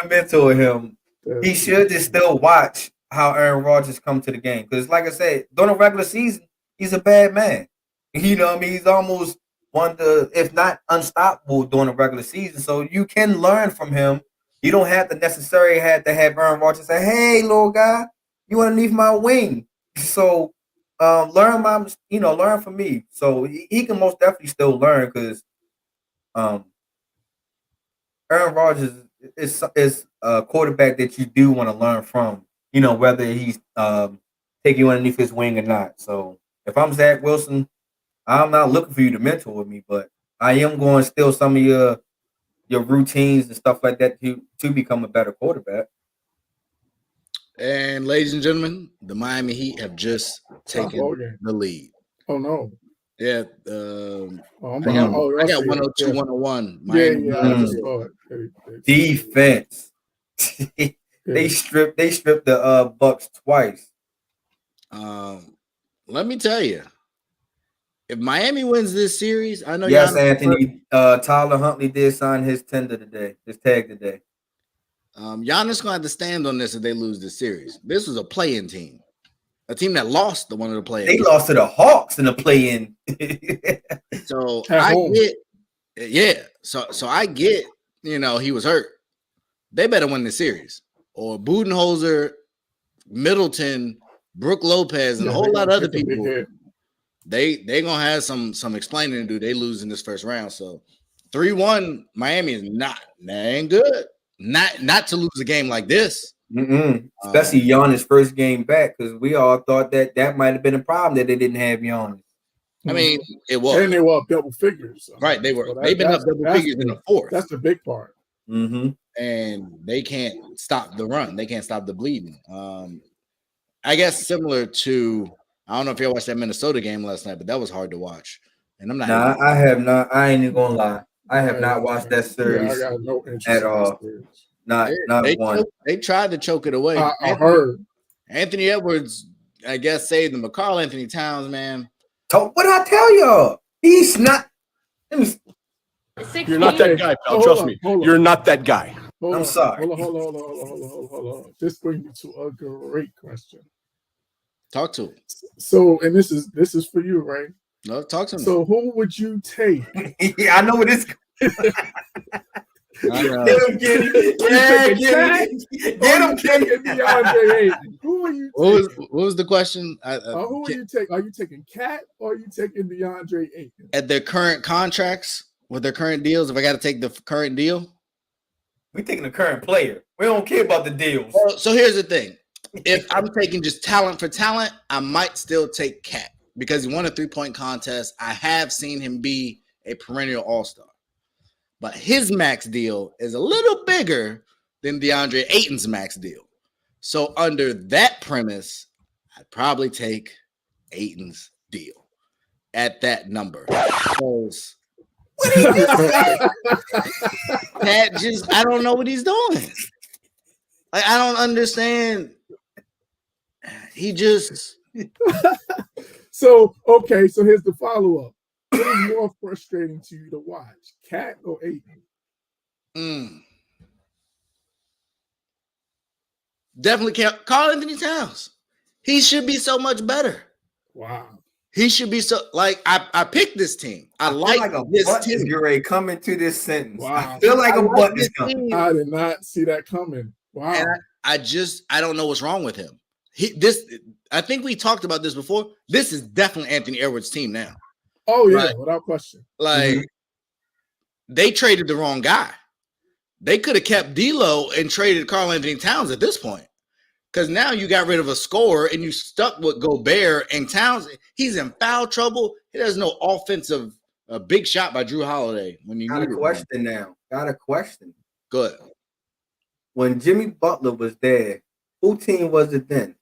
S4: mentor him, he should just still watch how Aaron Rodgers come to the game. Because, like I said, during the regular season, he's a bad man. You know what I mean? He's almost one of the, if not unstoppable during the regular season. So you can learn from him. You don't have to necessarily have Aaron Rodgers say, "Hey, little guy, you want to leave my wing?" So learn from me. So he can most definitely still learn, because Aaron Rodgers is a quarterback that you do want to learn from, whether he's taking you underneath his wing or not. So if I'm Zach Wilson, I'm not looking for you to mentor with me, but I am going to steal some of your routines and stuff like that to become a better quarterback.
S2: And ladies and gentlemen, the Miami Heat have just taken the lead.
S3: Oh no!
S2: Yeah, I got 102, 101.
S3: Miami. I just saw it.
S4: Defense. They stripped the Bucks twice.
S2: Let me tell you, if Miami wins this series, I know.
S4: Yes, Anthony. Tyler Huntley did sign his tag today.
S2: Giannis gonna have to stand on this if they lose this series. This was a play-in team, a team that lost one of the play-in.
S4: They lost to the Hawks in the play-in.
S2: So I get, So I get, he was hurt. They better win the series, or Budenholzer, Middleton, Brook Lopez, and a whole lot of other people. They gonna have some explaining to do. They lose in this first round. So 3-1, Miami is not good. Not to lose a game like this.
S4: Especially Giannis' first game back, because we all thought that might have been a problem that they didn't have Giannis.
S2: I mean, it was.
S3: And they were up double figures.
S2: Right, they were. They've been up double figures in the fourth.
S3: That's the big part.
S4: Mm-hmm.
S2: And they can't stop the run. They can't stop the bleeding. I guess similar to, I don't know if you watched that Minnesota game last night, but that was hard to watch. And I'm not.
S4: Nah, I have not. I ain't even gonna lie. I have not watched that series
S3: I got no interest
S4: at all. Not one.
S2: They tried to choke it away.
S3: I heard.
S2: Anthony Edwards, I guess, saved them. But Karl Anthony Towns, man.
S4: What did I tell y'all? He's not.
S5: You're not that guy, pal. Trust me. You're not that guy.
S4: I'm sorry.
S3: Hold on. This brings me to a great question.
S2: Talk to him.
S3: So, and this is for you, right?
S2: No, talk to me.
S3: So, who would you take?
S4: Yeah, I know what this. Get him,
S3: Kenny. Who are you taking?
S2: What was the question?
S3: Who are you taking? Are you taking Cat or are you taking DeAndre Ayton?
S2: At their current contracts, with their current deals, if I got to take the current deal?
S4: We're taking the current player. We don't care about the deals.
S2: Well, so here's the thing. If I'm taking just talent for talent, I might still take Cat because he won a 3-point contest. I have seen him be a perennial all-star. But his max deal is a little bigger than DeAndre Ayton's max deal. So under that premise, I'd probably take Ayton's deal at that number. Because I don't know what he's doing. Like, I don't understand. He just
S3: So here's the follow-up. What is more frustrating to you to watch, Cat or Ayton?
S2: Definitely Karl Anthony Towns. He should be so much better.
S3: Wow.
S2: He should be so like I picked this team. I like
S4: a
S2: this
S4: butt
S2: team.
S4: is getting coming to this sentence.
S3: Wow.
S4: I feel like a butt is coming.
S3: I did not see that coming. Wow.
S2: And I don't know what's wrong with him. I think we talked about this before. This is definitely Anthony Edwards' team now.
S3: Oh yeah, without question.
S2: Like they traded the wrong guy. They could have kept D'Lo and traded Karl Anthony Towns at this point. Because now you got rid of a scorer and you stuck with Gobert and Towns. He's in foul trouble. He has no offensive big shot by Drew Holiday when you
S4: got a question now. Got a question.
S2: Good.
S4: When Jimmy Butler was there, who team was it then?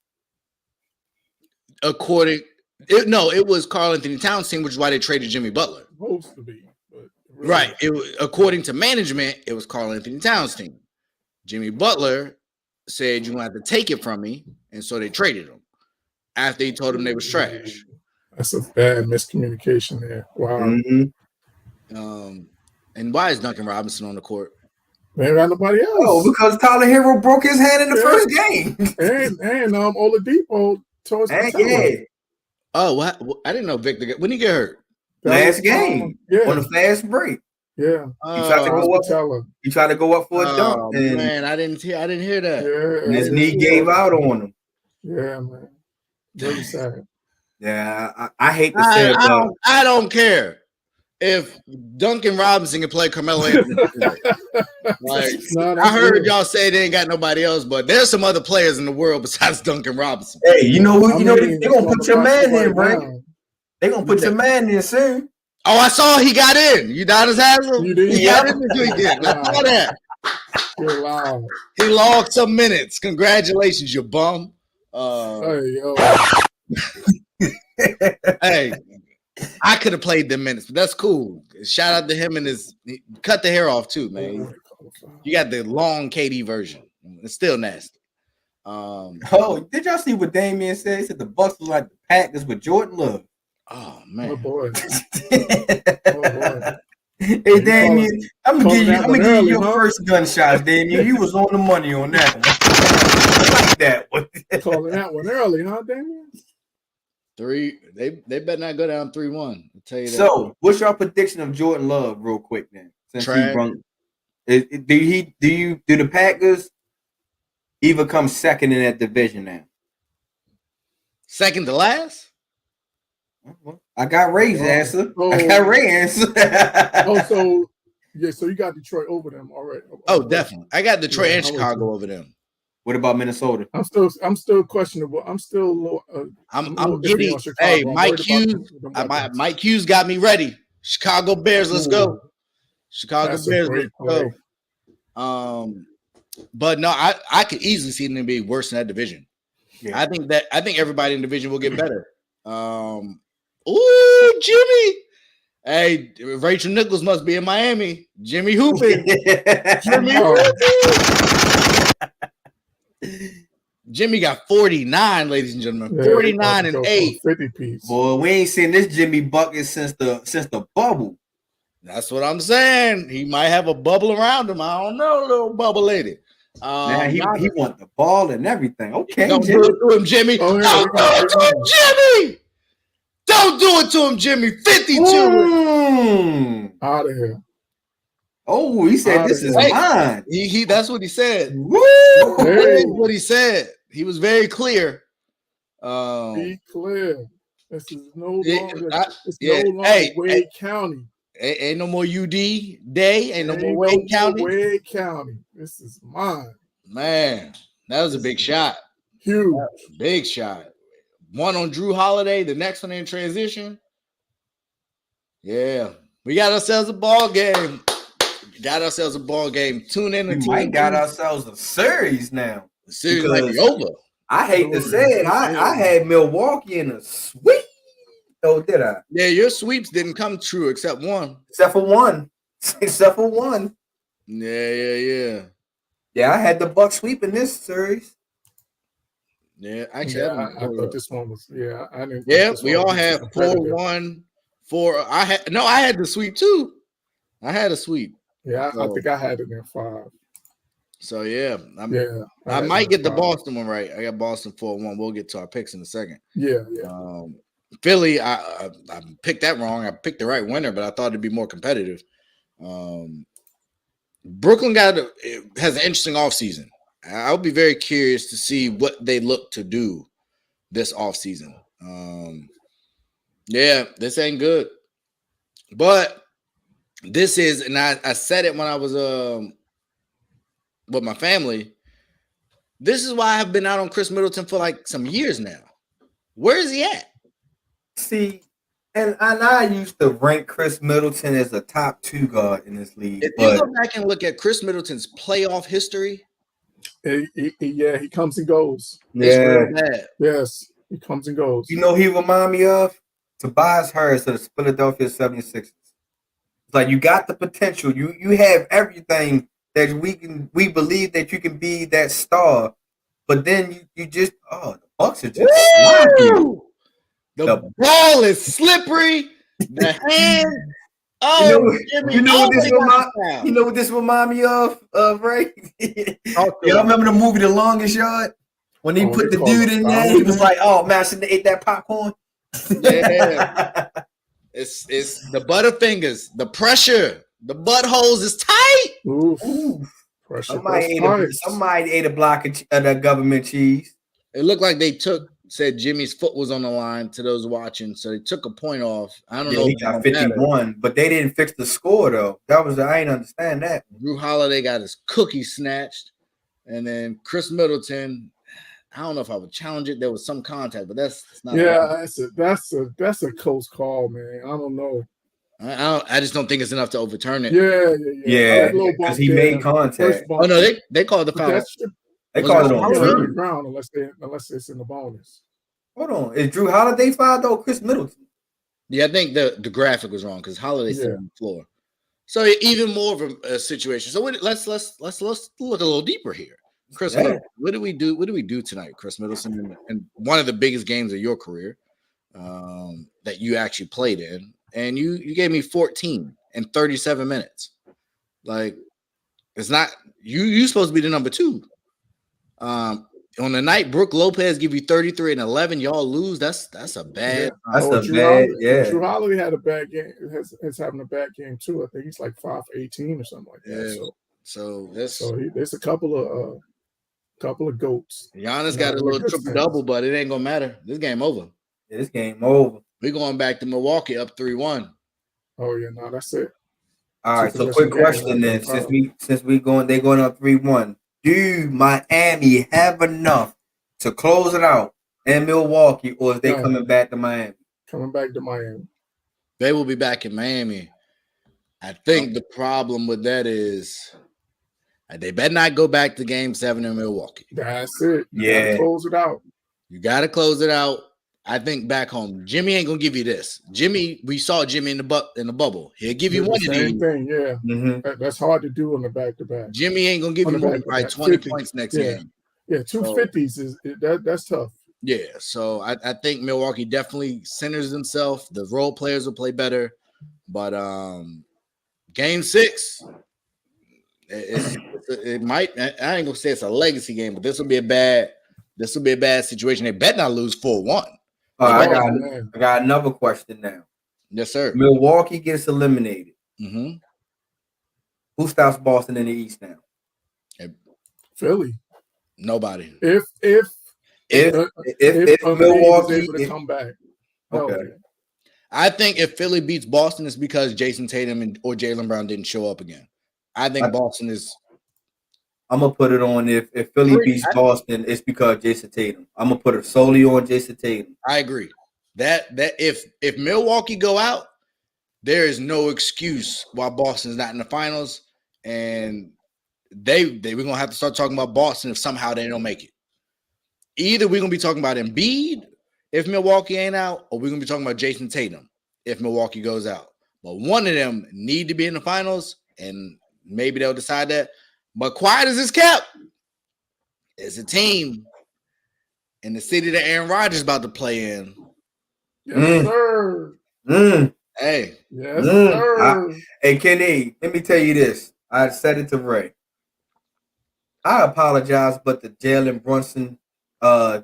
S2: It was Karl Anthony Towns' team, which is why they traded Jimmy Butler.
S3: Supposed to be, but really
S2: right. It was, according to management, it was Karl Anthony Towns' team. Jimmy Butler said, "You want to take it from me," and so they traded him after he told them they was trash.
S3: That's a bad miscommunication there. Wow.
S4: Mm-hmm.
S2: And why is Duncan Robinson on the court?
S3: They ain't got nobody else.
S4: Oh, because Tyler Hero broke his hand in the first game.
S3: and Oladipo towards the
S2: Oh, what? I didn't know Victor. When did he get hurt?
S4: Last game. On a fast break.
S3: Yeah.
S4: He tried to go up for a dunk.
S2: Man, I didn't hear that.
S3: Yeah,
S4: and his knee gave out on him.
S3: Yeah, man. Very sad.
S4: Yeah, I hate to say it, but
S2: I don't care if Duncan Robinson can play Carmelo Anthony. I heard y'all say they ain't got nobody else, but there's some other players in the world besides Duncan Robinson.
S4: Hey, you know who? They're gonna put your man in, right? They're gonna put your man in soon.
S2: Oh, I saw he got in. Udonis Haslem. He got in this weekend. I saw that.
S3: Wow.
S2: He logged some minutes. Congratulations, you bum. Hey, I could have played them minutes, but that's cool. Shout out to him and cut the hair off too, man. You got the long KD version. It's still nasty.
S4: Did y'all see what Damian said? He said the Bucks look like the Packers with Jordan Love.
S2: Oh man.
S3: Oh boy.
S4: Hey Damian, I'm gonna give you your first gunshots, Damian. You was on the money on that one. I like that one.
S3: Calling that one early, huh, Damian?
S2: They better not go down 3-1. I'll tell you that.
S4: So, what's your prediction of Jordan Love, real quick, then? Since do the Packers even come second in that division now?
S2: Second to last?
S4: I got Ray's answer. I got Ray's answer.
S3: So you got Detroit over them already.
S2: Oh, definitely. I got Detroit and Chicago over them.
S4: What about Minnesota?
S3: I'm still questionable. I'm still low.
S2: I'm giddy. Hey, Mike Hughes got me ready. Chicago Bears, let's go. Chicago Bears, let's go. But no, I could easily see them be worse in that division. Yeah. I think everybody in the division will get better. Ooh, Jimmy. Hey, Rachel Nichols must be in Miami. Jimmy hooping. Jimmy got 49, ladies and gentlemen. 49 and 8.
S3: 50 piece.
S4: Boy, we ain't seen this Jimmy bucket since the bubble.
S2: That's what I'm saying. He might have a bubble around him. I don't know, little bubble lady.
S4: He want the ball and everything. Okay,
S2: don't do it to him, Jimmy. Don't do it to him, Jimmy. Don't do it to him, Jimmy. 52.
S3: Out of here.
S4: Oh, he said this is mine.
S2: He that's what he said.
S4: Woo!
S2: That's what he said. He was very clear.
S3: Be clear. This is no longer. No longer Wade County.
S2: Ain't no more UD Day. Ain't no more Wade County.
S3: Wade County. This is mine.
S2: Man, that was a big shot.
S3: Huge.
S2: Big shot. One on Drew Holiday, the next one in transition. Yeah. We got ourselves a ball game. Tune in.
S4: We might got ourselves a series now.
S2: The series might be over.
S4: I hate to say it. I had Milwaukee in a sweep. Oh, did I?
S2: Yeah, your sweeps didn't come true except one.
S4: Except for one.
S2: Yeah.
S4: Yeah, I had the Bucks sweep in this series.
S2: Yeah, actually,
S3: I thought this one was. Yeah, I didn't.
S2: Yeah, we all had 4-1, 4. I had the sweep too. I had a sweep.
S3: Yeah, I think I had it in 5.
S2: So yeah,
S3: I
S2: might get the Boston one right. I got Boston 4-1. We'll get to our picks in a second.
S3: Yeah.
S2: Philly, I picked that wrong. I picked the right winner, but I thought it'd be more competitive. Brooklyn has an interesting offseason. I'll be very curious to see what they look to do this offseason. Yeah, this ain't good. But this is, and I said it when I was with my family. This is why I've been out on Chris Middleton for like some years now. Where is he at?
S4: See, and I used to rank Chris Middleton as a top 2 guard in this league.
S2: If you go back and look at Chris Middleton's playoff history,
S3: he comes and goes.
S2: It's real bad.
S3: Yes, he comes and goes.
S4: You know, he remind me of Tobias Harris of the Philadelphia 76ers. It's like you got the potential. You have everything that we believe that you can be that star, but then you just the Bucks are just sloppy.
S2: The ball is slippery. The hand.
S4: You know what this remind me of, Ray? Y'all remember the movie The Longest Yard? When he put the dude in there, he was like, "Oh man, I shouldn't have ate that popcorn."
S2: Yeah. It's the butterfingers, the pressure, the buttholes is tight.
S3: Ooh. Pressure.
S4: Somebody ate a block of that government cheese.
S2: It looked like they said Jimmy's foot was on the line to those watching, so they took a point off. I don't know.
S4: He got 51, but they didn't fix the score though. I ain't understand that.
S2: Drew Holiday got his cookie snatched, and then Chris Middleton. I don't know if I would challenge it. There was some contact, but that's not.
S3: Yeah, that's a close call, man. I don't know.
S2: I just don't think it's enough to overturn it.
S4: Yeah. Because he made contact.
S2: Oh no, they called the foul.
S4: They called it on
S3: the ground unless it's in the bonus.
S4: Hold on, is Drew Holiday fouled though? Chris Middleton?
S2: Yeah, I think the graphic was wrong because Holiday's sitting on the floor. So even more of a situation. So let's look a little deeper here. Chris Middleton, what do we do? What do we do tonight, Chris Middleton, and one of the biggest games of your career that you actually played in, and you gave me 14 in 37 minutes. Like it's not you supposed to be the number 2. On the night Brook Lopez give you 33 and 11, y'all lose. That's a bad.
S3: Drew Holiday had a bad game. Is having a bad game too. I think he's like 5 for 18 or something like that.
S2: Yeah. So
S3: there's a couple of goats.
S2: Giannis got a little triple double, but it ain't gonna matter. This game over.
S4: Yeah, this game over.
S2: We're going back to Milwaukee up 3-1.
S3: Oh yeah, no, that's it.
S4: All right. So quick question then. Since they're going up 3-1. Do Miami have enough to close it out in Milwaukee, or is they coming back to Miami?
S3: Coming back to Miami.
S2: They will be back in Miami. I think the problem with that is they better not go back to Game 7 in Milwaukee.
S3: That's it. You gotta close it out.
S2: You got to close it out. I think back home, Jimmy ain't gonna give you this. We saw Jimmy in the bubble. He'll give you one of these.
S3: Same thing, yeah. Mm-hmm. That's hard to do on the back-to-back.
S2: Jimmy ain't gonna give you more than 20 points next game.
S3: Yeah, 250s that's tough.
S2: Yeah, so I think Milwaukee definitely centers themselves. The role players will play better, but Game 6, it might. I ain't gonna say it's a legacy game, but this will be a bad situation. They better not lose 4-1.
S4: I got another question now.
S2: Yes, sir.
S4: Milwaukee gets eliminated.
S2: Mm-hmm.
S4: Who stops Boston in the East now?
S3: Philly.
S2: Nobody.
S3: If
S4: Milwaukee
S3: is able to come back.
S4: Okay.
S2: I think if Philly beats Boston, it's because Jason Tatum or Jaylen Brown didn't show up again. I think Boston is.
S4: I'm gonna put it on if Philly beats Boston, it's because Jason Tatum. I'm gonna put it solely on Jason Tatum.
S2: I agree. That if Milwaukee go out, there is no excuse why Boston's not in the finals, and we're gonna have to start talking about Boston if somehow they don't make it. Either we're gonna be talking about Embiid if Milwaukee ain't out, or we're gonna be talking about Jason Tatum if Milwaukee goes out. But one of them need to be in the finals, and maybe they'll decide that. But quiet as it's kept, it's a team in the city that Aaron Rodgers is about to play in.
S3: Yes, sir.
S2: Hey.
S3: Yes, sir.
S4: Hey, Kenny, let me tell you this. I said it to Ray. I apologize, but the Jalen Brunson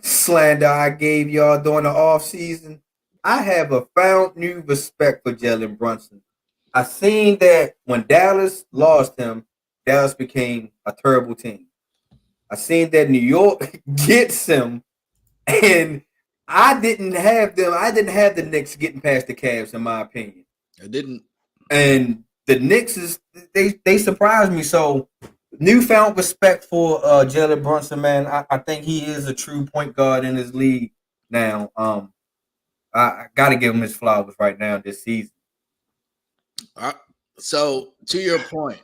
S4: slander I gave y'all during the offseason, I have a found new respect for Jalen Brunson. I seen that when Dallas lost him, Dallas became a terrible team. I seen that New York gets him, and I didn't have them. I didn't have the Knicks getting past the Cavs, in my opinion.
S2: I didn't.
S4: And the Knicks they surprised me. So newfound respect for Jalen Brunson, man. I think he is a true point guard in his league now. I got to give him his flowers right now this season.
S2: So to your point,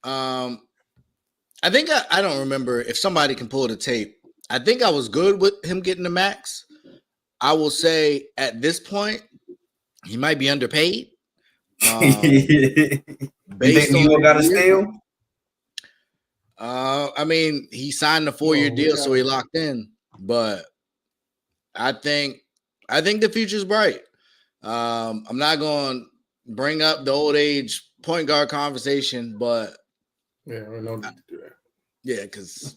S2: I think I don't remember if somebody can pull the tape. I think I was good with him getting the max. I will say at this point, he might be underpaid.
S4: You think you got to steal?
S2: I mean, he signed a 4-year deal, so he locked in. But I think the future's bright. I'm not going to bring up the old age point guard conversation, but
S3: yeah, we don't need to do that.
S2: Yeah, because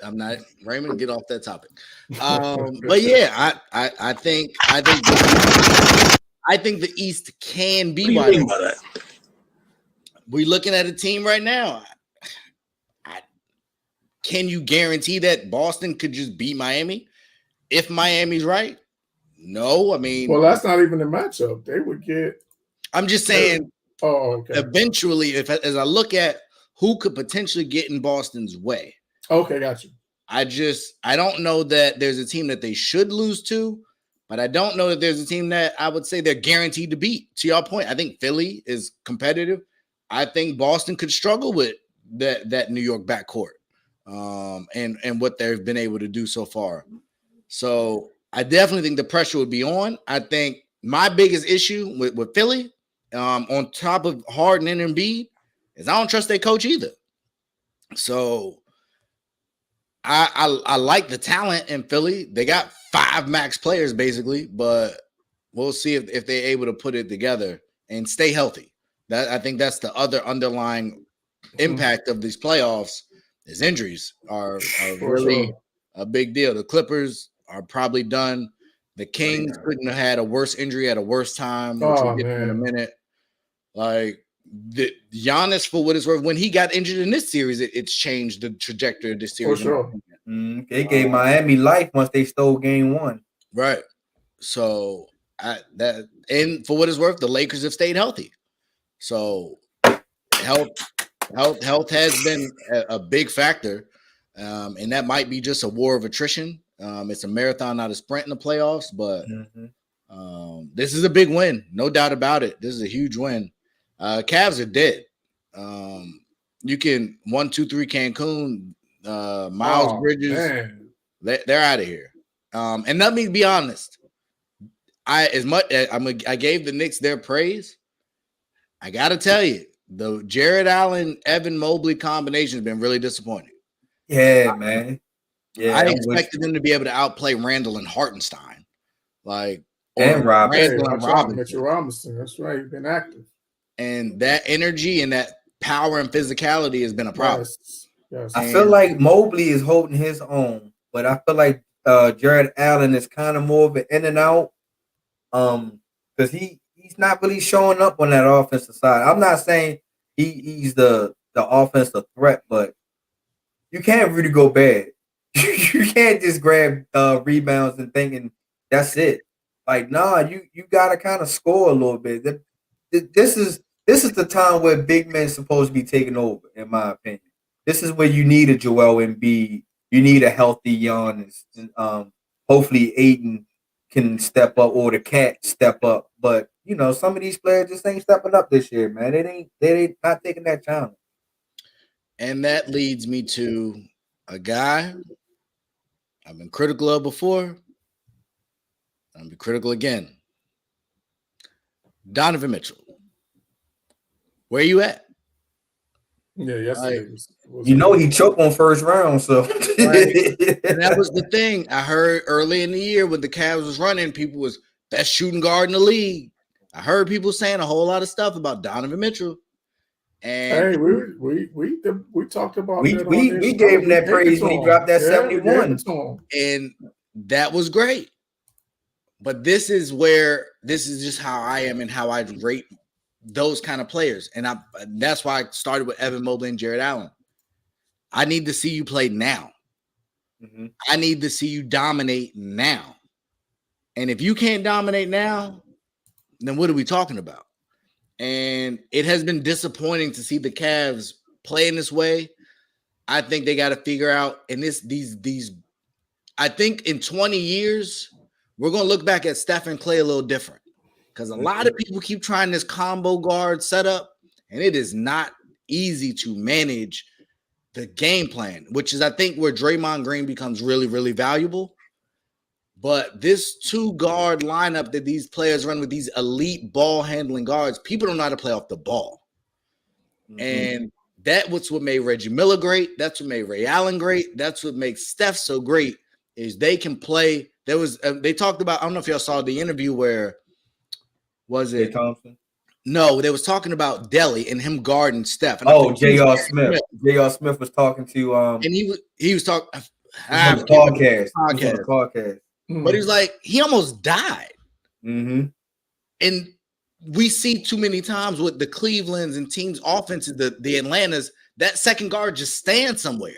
S2: I'm not Raymond. Get off that topic. But yeah, I think the East can be
S5: what do you think about that?
S2: We're looking at a team right now. Can you guarantee that Boston could just beat Miami if Miami's right? No, I mean,
S3: well, that's not even a matchup. They would get.
S2: I'm just saying.
S3: Oh, okay.
S2: Eventually, as I look at who could potentially get in Boston's way.
S3: Okay, got you.
S2: I don't know that there's a team that they should lose to, but I don't know that there's a team that I would say they're guaranteed to beat. To your point, I think Philly is competitive. I think Boston could struggle with that New York backcourt and what they've been able to do so far. So I definitely think the pressure would be on. I think my biggest issue with Philly, on top of Harden and Embiid, is I don't trust their coach either. So I like the talent in Philly. They got 5 max players basically, but we'll see if they're able to put it together and stay healthy. I think that's the other underlying impact of these playoffs is injuries are really a big deal. The Clippers are probably done. The Kings couldn't have had a worse injury at a worse time, which we'll get to in a minute. Like the Giannis, for what it's worth, when he got injured in this series, it's changed the trajectory of this series.
S3: For sure.
S4: They gave Miami life once they stole game 1.
S2: Right. So and for what it's worth, the Lakers have stayed healthy. So health has been a big factor. And that might be just a war of attrition. It's a marathon, not a sprint in the playoffs, but this is a big win. No doubt about it. This is a huge win. Cavs are dead. You can 1, 2, 3 Cancun, Miles Bridges. They're out of here. And let me be honest. I gave the Knicks their praise. I gotta tell you, the Jared Allen, Evan Mobley combination has been really disappointing.
S4: Yeah, man. Yeah,
S2: I expected them to be able to outplay Randall and Hartenstein,
S4: and
S3: Robinson. Mitchell Robinson. That's right. He's been active.
S2: And that energy and that power and physicality has been a problem.
S3: Yes.
S4: I feel like Mobley is holding his own, but I feel like Jared Allen is kind of more of an in and out. Because he's not really showing up on that offensive side. I'm not saying he's the offensive threat, but you can't really go bad. You can't just grab rebounds and thinking that's it. Like, nah, you gotta kind of score a little bit. This is the time where big men supposed to be taking over, in my opinion. This is where you need a Joel Embiid. You need a healthy Giannis. Hopefully Aiden can step up or the Cat step up. But some of these players just ain't stepping up this year, man. They ain't not taking that challenge.
S2: And that leads me to a guy I've been critical of before. I'll be critical again. Donovan Mitchell. Where you at?
S3: Yeah, yesterday
S4: he choked on first round, so
S2: right. And that was the thing. I heard early in the year when the Cavs was running, people was best shooting guard in the league. I heard people saying a whole lot of stuff about Donovan Mitchell.
S3: And we talked about that.
S4: We gave him that praise when he dropped that 71,
S2: and that was great. But this is just how I am and how I rate those kind of players, and that's why I started with Evan Mobley and Jared Allen. I need to see you play now. Mm-hmm. I need to see you dominate now. And if you can't dominate now, then what are we talking about? And it has been disappointing to see the Cavs play in this way. I think they got to figure out, and I think in 20 years, we're going to look back at Steph and Clay a little different, because a lot of people keep trying this combo guard setup, and it is not easy to manage the game plan, which is, I think, where Draymond Green becomes really, really valuable. But this 2-guard lineup that these players run with these elite ball-handling guards, people don't know how to play off the ball. Mm-hmm. And that's what made Reggie Miller great. That's what made Ray Allen great. That's what makes Steph so great, is they can play. They talked about, I don't know if y'all saw the interview where, was it?
S4: Thompson?
S2: No, they was talking about Delly and him guarding Steph. And
S4: J.R. Smith. J.R. Smith was talking to
S2: and he was talking
S4: on the podcast.
S2: But he was like, he almost died.
S4: Mm-hmm.
S2: And we see too many times with the Clevelands and teams' offenses, the Atlantas, that second guard just stand somewhere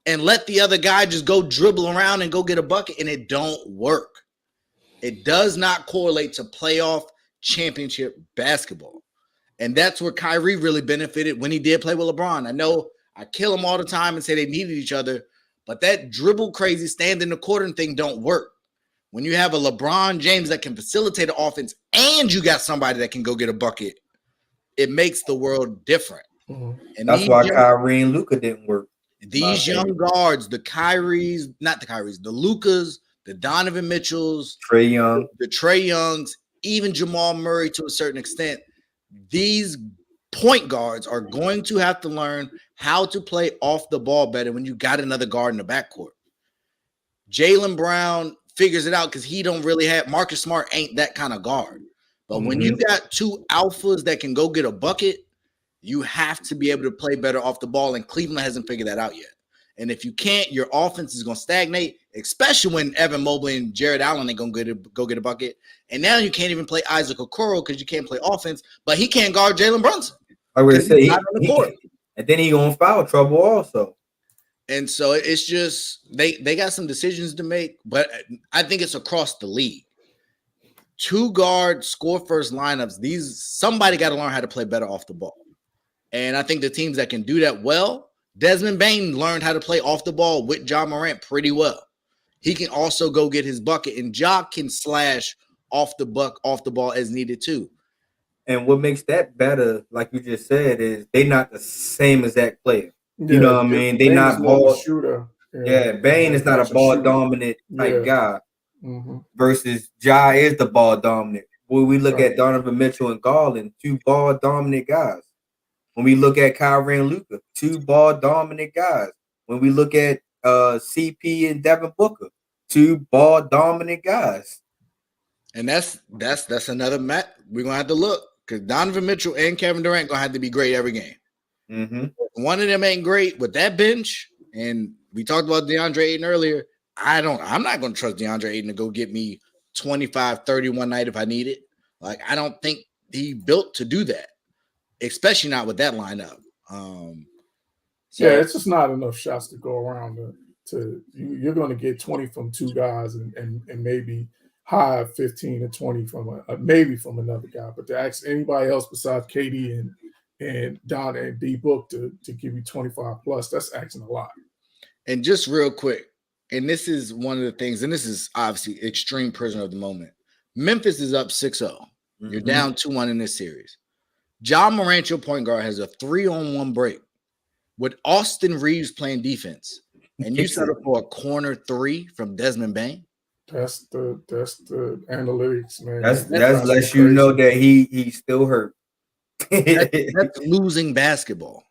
S2: and let the other guy just go dribble around and go get a bucket, and it don't work. It does not correlate to playoff championship basketball. And that's where Kyrie really benefited when he did play with LeBron. I know I kill him all the time and say they needed each other, but that dribble crazy stand in the corner thing don't work. When you have a LeBron James that can facilitate the offense and you got somebody that can go get a bucket, it makes the world different.
S4: Mm-hmm. And that's why Kyrie and Luka didn't work.
S2: These young guards, the Lukas, the Donovan Mitchells, the Trae Youngs, even Jamal Murray to a certain extent, these point guards are going to have to learn how to play off the ball better when you got another guard in the backcourt. Jaylen Brown figures it out because he don't really have – Marcus Smart ain't that kind of guard. But when you got two alphas that can go get a bucket, you have to be able to play better off the ball, and Cleveland hasn't figured that out yet. And if you can't, your offense is going to stagnate, especially when Evan Mobley and Jared Allen ain't going to go get a bucket. And now you can't even play Isaac Okoro because you can't play offense, but he can't guard Jalen Brunson.
S4: I would say and then he on foul trouble also.
S2: And so it's just they got some decisions to make, but I think it's across the league. 2-guard score first lineups, somebody got to learn how to play better off the ball. And I think the teams that can do that well, Desmond Bane learned how to play off the ball with Ja Morant pretty well. He can also go get his bucket, and Ja can slash off the ball as needed too.
S4: And what makes that better, like you just said, is they not the same exact player. You know what I mean? They not ball shooter. Yeah, Bane is not a ball dominant type guy. Mm-hmm. Versus Ja is the ball dominant. When we look at Donovan Mitchell and Garland, 2 ball dominant guys. When we look at Kyrie and Luka, 2 ball dominant guys. When we look at CP and Devin Booker, 2 ball dominant guys.
S2: And that's another match we're gonna have to look, because Donovan Mitchell and Kevin Durant gonna have to be great every game.
S4: Mm-hmm.
S2: One of them ain't great with that bench, and we talked about DeAndre Ayton earlier. I'm not gonna trust DeAndre Ayton to go get me 25, 30 one night if I need it. Like, I don't think he built to do that, especially not with that lineup.
S3: It's just not enough shots to go around. You're going to get 20 from 2 guys and maybe high 15 to 20 from maybe from another guy. But to ask anybody else besides KD and Don and D Book to give you 25 plus, that's asking a lot.
S2: And just real quick, and this is one of the things, and this is obviously extreme prisoner of the moment. Memphis is up 6-0. Mm-hmm. You're down 2-1 in this series. Ja Morant, your point guard, has a 3-on-1 break with Austin Reeves playing defense, and you settle for a corner 3 from Desmond Bane.
S3: That's the analytics, man.
S4: That lets you know that he's still hurt.
S2: That's losing basketball.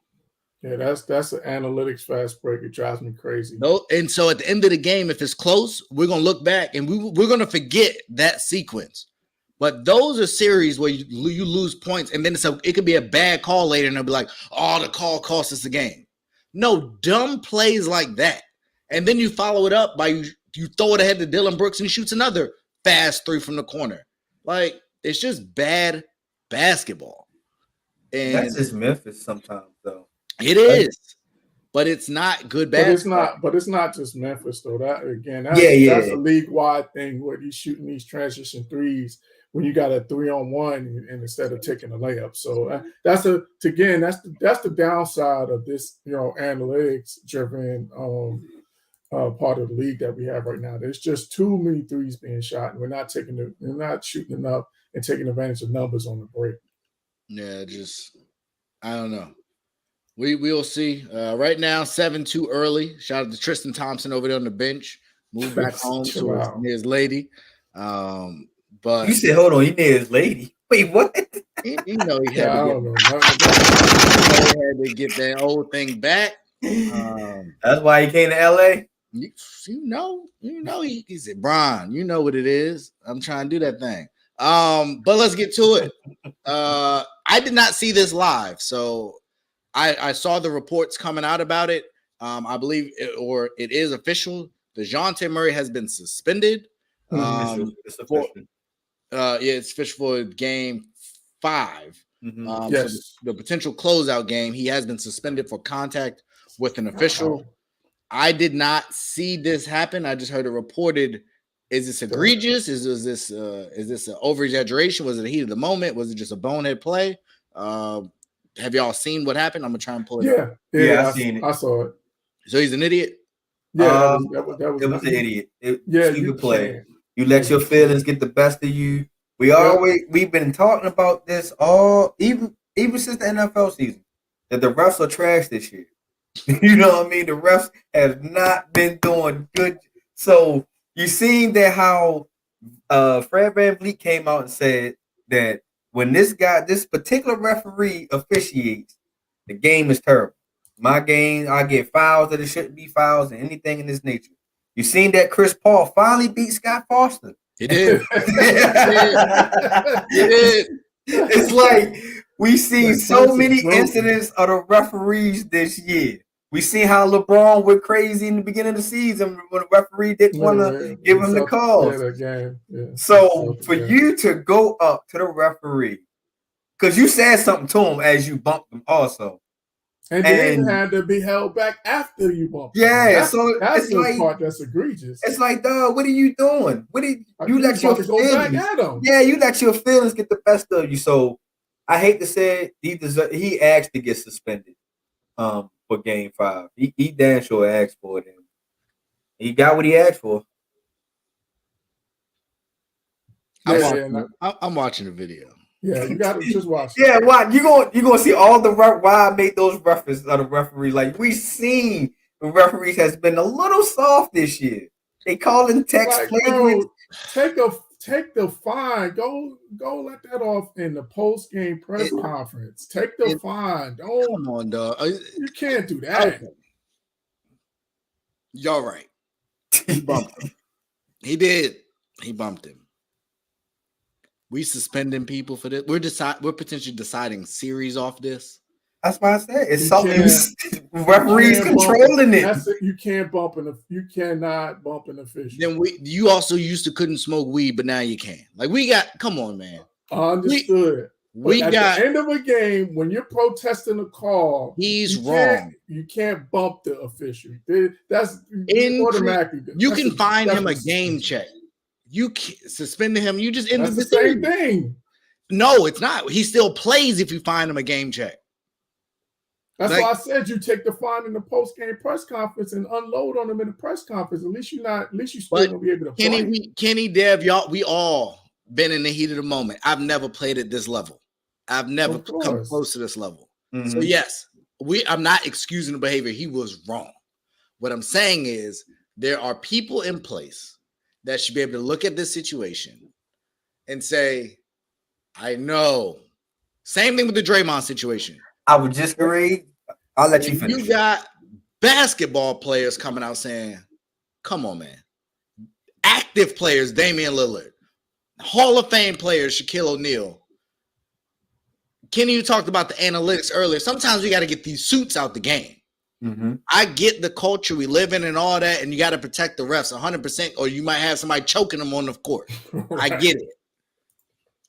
S3: Yeah, that's an analytics fast break. It drives me crazy.
S2: No, and so at the end of the game, if it's close, we're gonna look back and we're gonna forget that sequence. But those are series where you lose points, and then it could be a bad call later, and they'll be like, "Oh, the call cost us the game." No, dumb plays like that, and then you follow it up by you throw it ahead to Dylan Brooks, and he shoots another fast 3 from the corner. Like, it's just bad basketball. And
S4: that's just Memphis sometimes, though.
S2: It is, but it's not good basketball.
S3: But it's not just Memphis, though. That's a league-wide thing where he's shooting these transition threes when you got a 3-on-1 and instead of taking a layup. So that's the downside of this, analytics driven part of the league that we have right now. There's just too many threes being shot, and we're not shooting enough and taking advantage of numbers on the break.
S2: Yeah, I don't know. We'll see. Right now, 7 too early. Shout out to Tristan Thompson over there on the bench. Moved back home to his lady. But
S4: you said, hold on, you near his lady. Wait, what?
S2: He had to get that old thing back.
S4: That's why he came to LA.
S2: He said, Brian, you know what it is. I'm trying to do that thing. But let's get to it. I did not see this live, so I saw the reports coming out about it. I believe it is official. DeJounte Murray has been suspended.
S4: It's official.
S2: It's official for game 5.
S3: Mm-hmm. Yes.
S2: So the potential closeout game. He has been suspended for contact with an official. Wow. I did not see this happen. I just heard it reported. Is this egregious? Is this an over exaggeration? Was it a heat of the moment? Was it just a bonehead play? Have y'all seen what happened? I'm gonna try and pull it up.
S4: Yeah, I've seen it.
S3: I saw it.
S2: So he's an idiot.
S3: Yeah,
S4: it was an idiot.
S3: You
S4: play. You let your feelings get the best of you. We've been talking about this even since the NFL season, that the refs are trash this year. You know what I mean? The refs have not been doing good. So you seen that how Fred VanVleet came out and said that when this particular referee officiates, the game is terrible. My game, I get fouls that it shouldn't be fouls and anything in this nature. You seen that Chris Paul finally beat Scott Foster.
S2: He did. He did.
S4: It's like we see so many incidents of the referees this year. We see how LeBron went crazy in the beginning of the season when the referee didn't want to give him the calls. So for you to go up to the referee, because you said something to him as you bumped him also.
S3: And then had to be held back after you bumped him.
S4: Yeah,
S3: that's the part that's egregious.
S4: It's like, dog, what are you doing? You let your feelings? Yeah, you let your feelings get the best of you. So I hate to say it, he asked to get suspended for game 5. He damn sure asked for it. And he got what he asked for.
S2: I'm watching the video.
S3: Yeah, you got to just watch.
S4: Yeah, why you gonna see all the why I made those references of the referee. Like we seen the referees has been a little soft this year. They calling text flagrant.
S3: Take the fine. Go let that off in the post game press conference. Take the fine.
S2: Come on, dog.
S3: You can't do that.
S2: Okay. Y'all right. He bumped him. He did. He bumped him. We suspending people for this. We're potentially deciding series off this.
S4: That's why I said it's something. Referees controlling it.
S3: You can't bump you cannot bump an official.
S2: Then you also used to couldn't smoke weed, but now you can. Like come on, man.
S3: Understood. At the end of a game, when you're protesting a call,
S2: he's wrong.
S3: You can't bump the official. That's automatically.
S2: You can find him a game check. You suspended him. You just ended the
S3: same thing.
S2: No, it's not. He still plays if you find him a game check.
S3: That's why I said you take the fine in the post-game press conference and unload on him in the press conference. At least you still gonna be able to play.
S2: Kenny, Dev, y'all, we all been in the heat of the moment. I've never played at this level. I've never come close to this level. Mm-hmm. So yes, I'm not excusing the behavior. He was wrong. What I'm saying is there are people in place that should be able to look at this situation and say, I know. Same thing with the Draymond situation.
S4: I would just agree. I'll let you finish.
S2: You got basketball players coming out saying, come on, man. Active players, Damian Lillard. Hall of Fame player Shaquille O'Neal. Kenny, you talked about the analytics earlier. Sometimes we got to get these suits out the game.
S4: Mm-hmm.
S2: I get the culture we live in and all that, and you got to protect the refs 100%, or you might have somebody choking them on the court. Right. I get it.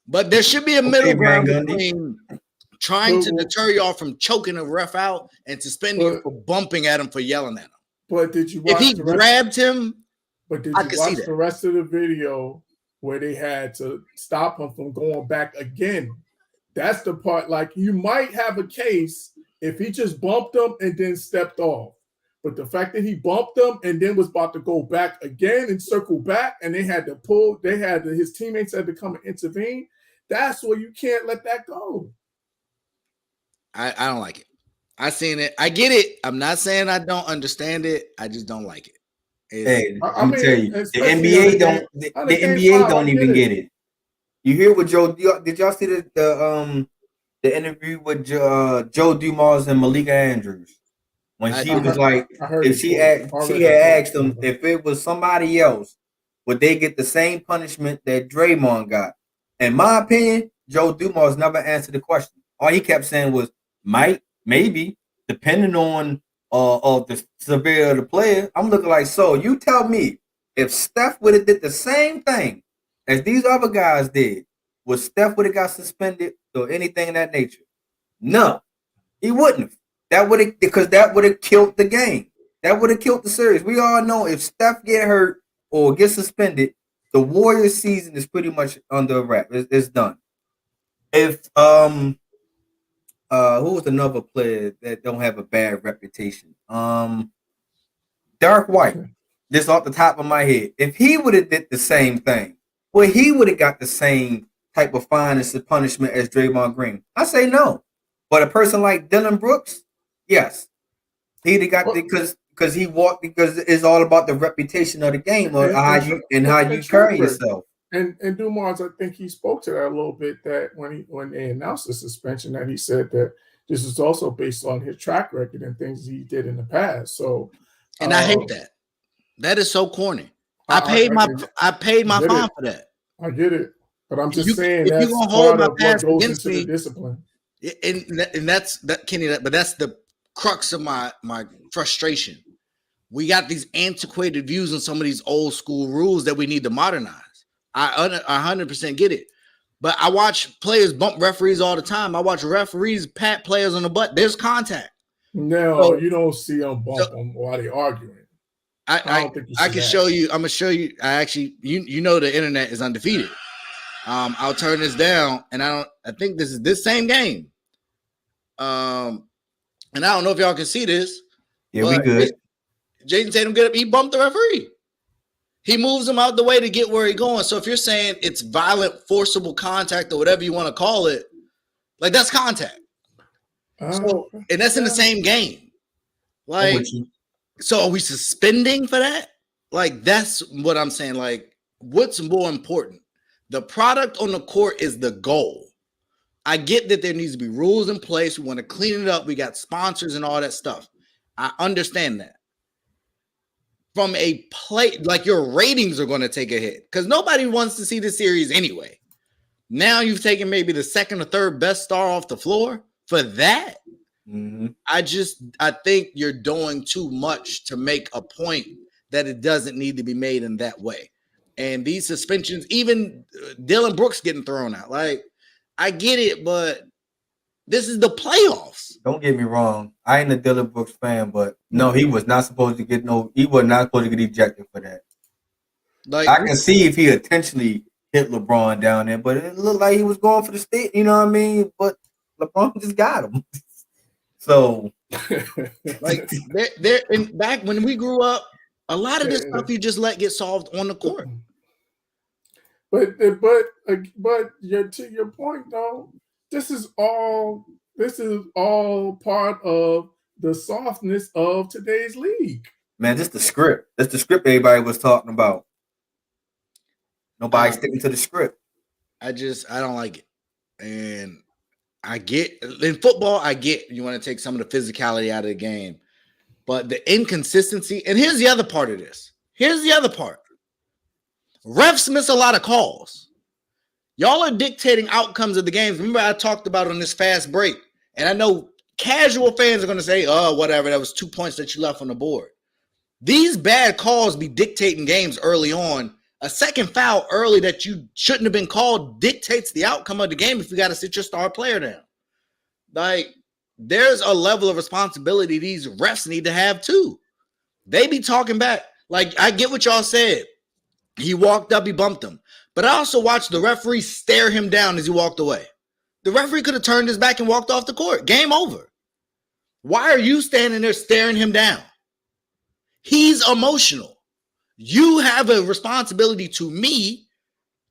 S2: But there should be a middle ground between trying to deter y'all from choking a ref out and suspending you for bumping at him for yelling at him.
S3: But did you watch
S2: if he grabbed him?
S3: But did you watch the rest of the video where they had to stop him from going back again? That's the part. Like, you might have a case if he just bumped him and then stepped off. But the fact that he bumped him and then was about to go back again and circle back, and they had to pull, his teammates had to come and intervene. That's where you can't let that go.
S2: I don't like it. I seen it. I get it. I'm not saying I don't understand it. I just don't like it.
S4: Hey, I'm tell you, the NBA don't. The NBA don't even get it. You hear what Joe? Did y'all see the interview with Joe Dumars and Malika Andrews when she was like, if she had asked them if it was somebody else, would they get the same punishment that Draymond got? In my opinion, Joe Dumars never answered the question. All he kept saying was might, maybe, depending on the severity of the player. I'm looking like, so you tell me if Steph would have did the same thing as these other guys did, would Steph would have got suspended or anything of that nature? No, he wouldn't have. Because that would have killed the game. That would have killed the series. We all know if Steph get hurt or get suspended, the Warriors season is pretty much under a wrap. It's done. If who was another player that don't have a bad reputation? Derek White. Just off the top of my head, if he would have did the same thing, well, he would have got the same type of fine and punishment as Draymond Green. I say no, but a person like Dylan Brooks, yes, he'd have got because he walked, because it's all about the reputation of the game or how you carry yourself.
S3: And Dumars, I think he spoke to that a little bit, that when they announced the suspension, that he said that this is also based on his track record and things he did in the past. So,
S2: and I hate that. That is so corny. I paid my fine for that.
S3: I get it, but I'm just saying that's part of what goes into the discipline.
S2: And that's that, Kenny. But that's the crux of my frustration. We got these antiquated views on some of these old school rules that we need to modernize. I 100% get it. But I watch players bump referees all the time. I watch referees pat players on the butt. There's contact.
S3: No, you don't see them bump them while they're arguing.
S2: I can show you. I'm gonna show you. I actually, you know, the internet is undefeated. I'll turn this down, and I think this is this same game. And I don't know if y'all can see this.
S4: Yeah, we good.
S2: Jason Tatum get up. He bumped the referee. He moves him out the way to get where he's going. So if you're saying it's violent, forcible contact or whatever you want to call it, like that's contact. So, and that's in the same game. Like, so are we suspending for that? Like, that's what I'm saying. Like, what's more important? The product on the court is the goal. I get that there needs to be rules in place. We want to clean it up. We got sponsors and all that stuff. I understand that. From a play, like your ratings are going to take a hit because nobody wants to see the series anyway. Now you've taken maybe the second or third best star off the floor for that.
S4: Mm-hmm.
S2: I think you're doing too much to make a point that it doesn't need to be made in that way. And these suspensions, even Dylan Brooks getting thrown out. Like, I get it, but this is the playoffs.
S4: Don't get me wrong. I ain't a Dylan Brooks fan, but no, he was not supposed to get ejected for that. Like, I can see if he intentionally hit LeBron down there, but it looked like he was going for the state, you know what I mean? But LeBron just got him. So,
S2: like, back when we grew up, a lot of this stuff you just let get solved on the court.
S3: But to your point, though, this is all part of the softness of today's league.
S4: Man, just the script. That's the script everybody was talking about. Nobody's sticking to the script.
S2: I don't like it. And I get in football, I get you want to take some of the physicality out of the game. But the inconsistency, and here's the other part of this. Here's the other part. Refs miss a lot of calls. Y'all are dictating outcomes of the games. Remember, I talked about on this fast break, and I know casual fans are going to say, "Oh, whatever. That was 2 points that you left on the board." These bad calls be dictating games early on. A second foul early that you shouldn't have been called dictates the outcome of the game if you got to sit your star player down. Like, there's a level of responsibility these refs need to have too. They be talking back. Like, I get what y'all said. He walked up, he bumped him. But I also watched the referee stare him down as he walked away. The referee could have turned his back and walked off the court. Game over. Why are you standing there staring him down? He's emotional. You have a responsibility to me.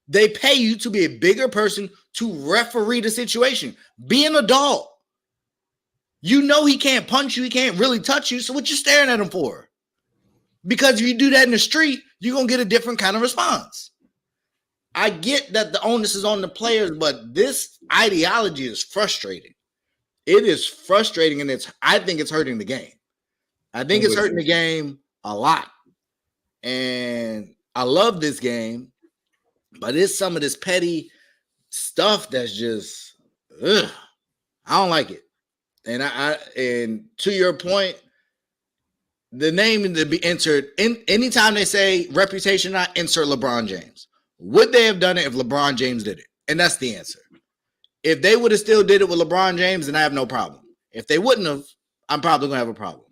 S2: They pay you to be a bigger person to referee the situation. Be an adult. You know he can't punch you. He can't really touch you. So what you staring at him for? Because if you do that in the street, you're going to get a different kind of response. I get that the onus is on the players, but this ideology is frustrating. It is frustrating, and I think it's hurting the game. I think it's hurting the game a lot. And I love this game, but it's some of this petty stuff that's just, I don't like it. And to your point, the name to be entered anytime they say reputation, not insert LeBron James. Would they have done it if LeBron James did it? And that's the answer. If they would have still did it with LeBron James, then I have no problem. If they wouldn't have, I'm probably gonna have a problem.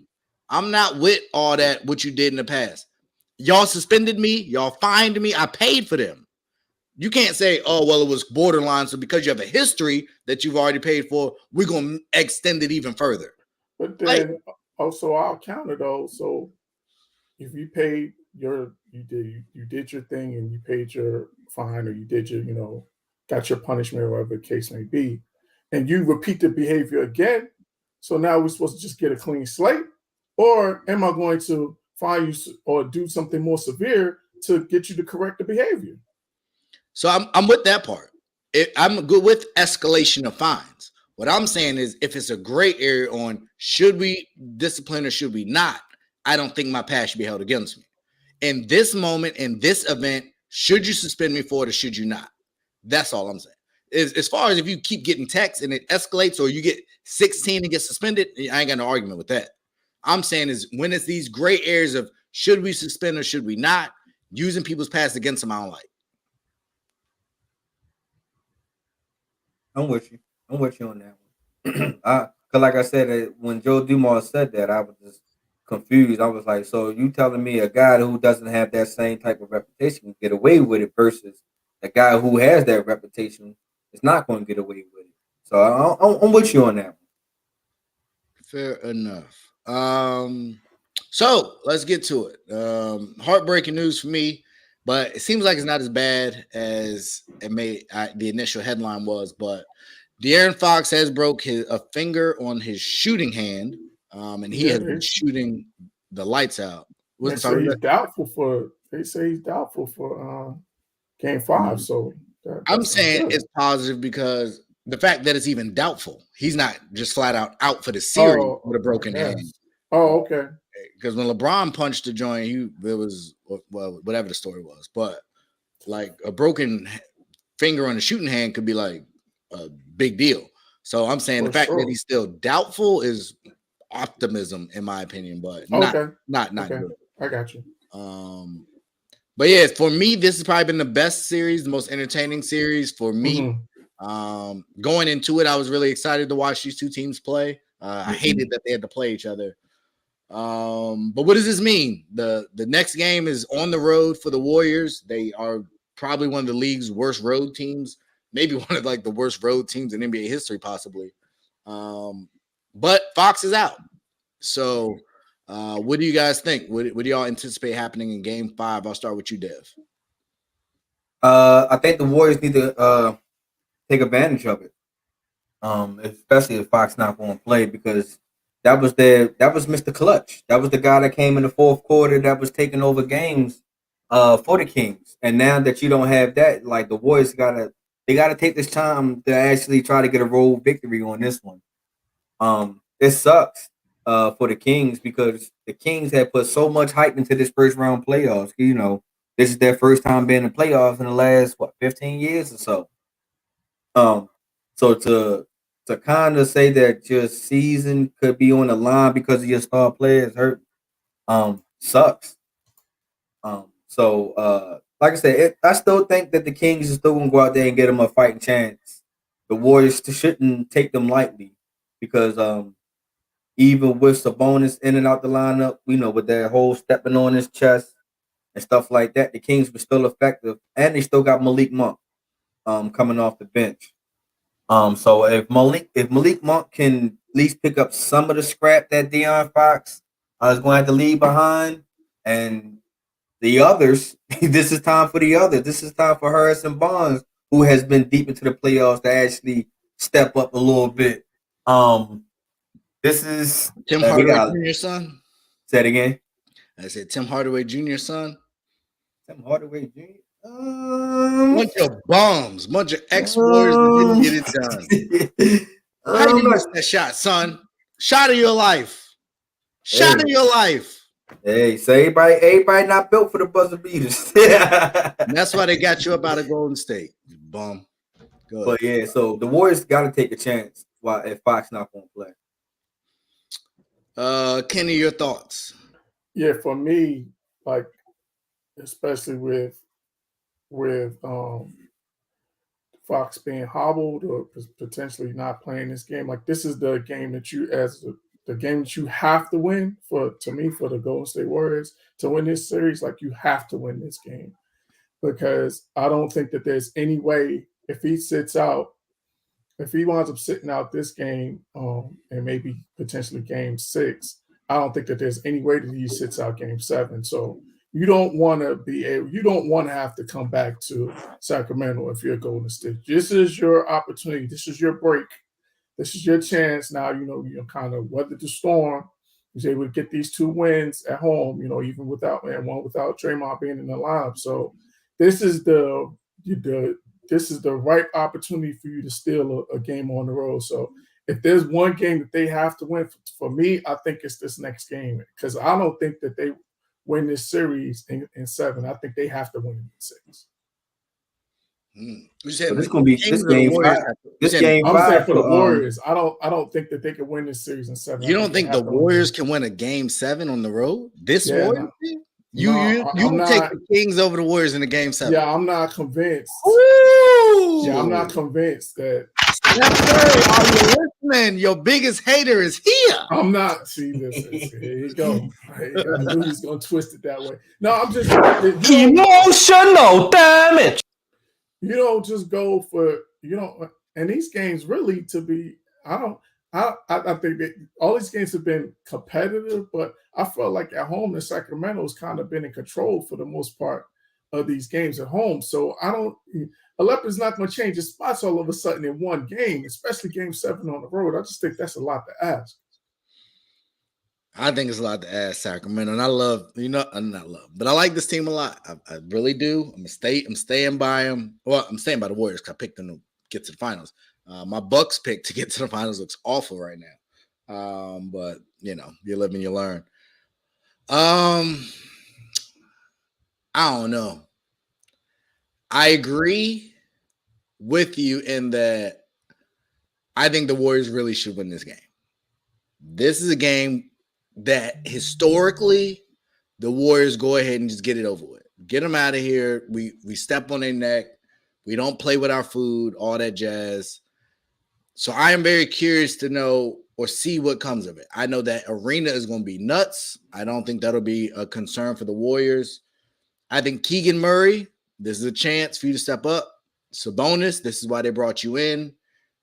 S2: I'm not with all that what you did in the past. Y'all suspended me, y'all fined me, I paid for them. You can't say, oh, well, it was borderline, so because you have a history that you've already paid for, we're gonna extend it even further.
S3: But then also I'll counter though. So if you paid you did your thing and you paid your fine, or you did your, got your punishment, or whatever the case may be, and you repeat the behavior again, so now we're supposed to just get a clean slate? Or am I going to fine you or do something more severe to get you to correct the behavior?
S2: So I'm with that part. I'm good with escalation of fines. What I'm saying is, if it's a gray area on should we discipline or should we not, I don't think my past should be held against me. In this moment, in this event, should you suspend me for it or should you not? That's all I'm saying. As far as if you keep getting texts and it escalates, or you get 16 and get suspended, I ain't got no argument with that. I'm saying is when it's these gray areas of should we suspend or should we not, using people's past against them, I don't like.
S4: I'm with you on that one. Because like I said, when Joe Dumars said that, I was just confused. I was like, so you telling me a guy who doesn't have that same type of reputation can get away with it versus a guy who has that reputation is not going to get away with it. So I'm with you on that one.
S2: Fair enough. So let's get to it. Heartbreaking news for me, but it seems like it's not as bad as the initial headline was. But De'Aaron Fox has broke a finger on his shooting hand, and he has been shooting the lights out.
S3: They say he's doubtful for Game 5. So
S2: I'm saying it's positive because the fact that it's even doubtful, he's not just flat out for the series with a broken hand.
S3: Oh, okay.
S2: Because when LeBron punched the joint, it was whatever the story was, but like a broken finger on the shooting hand could be like a big deal. So I'm saying the fact that he's still doubtful is optimism, in my opinion, but not good.
S3: I got you.
S2: But yeah, for me, this has probably been the best series, the most entertaining series for me. Going into it, I was really excited to watch these two teams play. I hated that they had to play each other. But what does this mean? The next game is on the road for the Warriors. They are probably one of the league's worst road teams, maybe one of like the worst road teams in NBA history, possibly. But Fox is out. So what do you guys think? What do y'all anticipate happening in Game 5? I'll start with you, Dev.
S4: I think the Warriors need to take advantage of it, especially if Fox not going to play, because that was Mr. Clutch. That was the guy that came in the fourth quarter that was taking over games for the Kings. And now that you don't have that, like the Warriors gotta take this time to actually try to get a road victory on this one. It sucks for the Kings because the Kings had put so much hype into this first round playoffs. This is their first time being in the playoffs in the last 15 years or so. So to kind of say that your season could be on the line because of your star players hurt, sucks. Like I said, I still think that the Kings is still gonna go out there and get them a fighting chance. The Warriors shouldn't take them lightly because even with Sabonis in and out the lineup, with that whole stepping on his chest and stuff like that, the Kings were still effective, and they still got Malik Monk coming off the bench. So if Malik Monk can at least pick up some of the scrap that De'Aaron Fox is going to have to leave behind, and the others, this is time for the others. This is time for Harrison Barnes, who has been deep into the playoffs, to actually step up a little bit. This is
S2: Tim Hardaway Jr.'s son.
S4: Say it again.
S2: I said Tim Hardaway Jr.'s son.
S4: Tim Hardaway Jr.
S2: Bunch of bums, bunch of ex-Warriors that didn't get it done. How you miss that shot, son? Shot of your life. Shot of your life.
S4: Hey, so everybody not built for the buzzer beaters.
S2: And that's why they got you up out of Golden State, you bum.
S4: But yeah, so the Warriors got to take a chance if Fox not going to
S2: play. Kenny, your thoughts?
S3: Yeah, for me, like especially with Fox being hobbled or potentially not playing this game, like this is the game that the game that you have to win for the Golden State Warriors to win this series. Like you have to win this game because I don't think that there's any way if he winds up sitting out this game and maybe potentially game 6, I don't think that there's any way that he sits out game 7. So you don't want to have to come back to Sacramento if you're Golden State. This is your opportunity. This is your break. This is your chance. Now, you kind of weather the storm. You're able to get these 2 wins at home, even without Draymond being in the lineup. So this is the right opportunity for you to steal a game on the road. So if there's one game that they have to win, for me, I think it's this next game because I don't think that they win this series in 7. I think they have to win in 6.
S4: So this going to be this game 5. This game 5
S3: saying for the Warriors. I don't think that they can win this series in 7.
S2: You don't think the Warriors can win a game 7 on the road? Warriors team? You take the Kings over the Warriors in a game 7.
S3: Yeah, I'm not convinced.
S2: Ooh.
S3: Yeah, I'm not convinced that.
S2: Are you listening? Your biggest hater is here.
S3: I'm not. See this. Here you go. I knew he's gonna twist it that way. No, I'm just
S5: emotional damage.
S3: You don't just go for and these games really to be. I think that all these games have been competitive, but I felt like at home the Sacramento's kind of been in control for the most part of these games at home. So Aleppo's not going to change his spots all of a sudden in one game, especially game 7 on the road. I just think that's a lot to ask.
S2: I think it's a lot to ask Sacramento, and I love, but I like this team a lot. I really do. I'm staying by them. Well, I'm staying by the Warriors because I picked them to get to the finals. My Bucks pick to get to the finals looks awful right now. But you live and you learn. I don't know. I agree with you in that I think the Warriors really should win this game. This is a game that historically the Warriors go ahead and just get it over with. Get them out of here. We step on their neck. We don't play with our food, all that jazz. So I am very curious to know or see what comes of it. I know that arena is going to be nuts. I don't think that'll be a concern for the Warriors. I think Keegan Murray, this is a chance for you to step up. Sabonis, this is why they brought you in.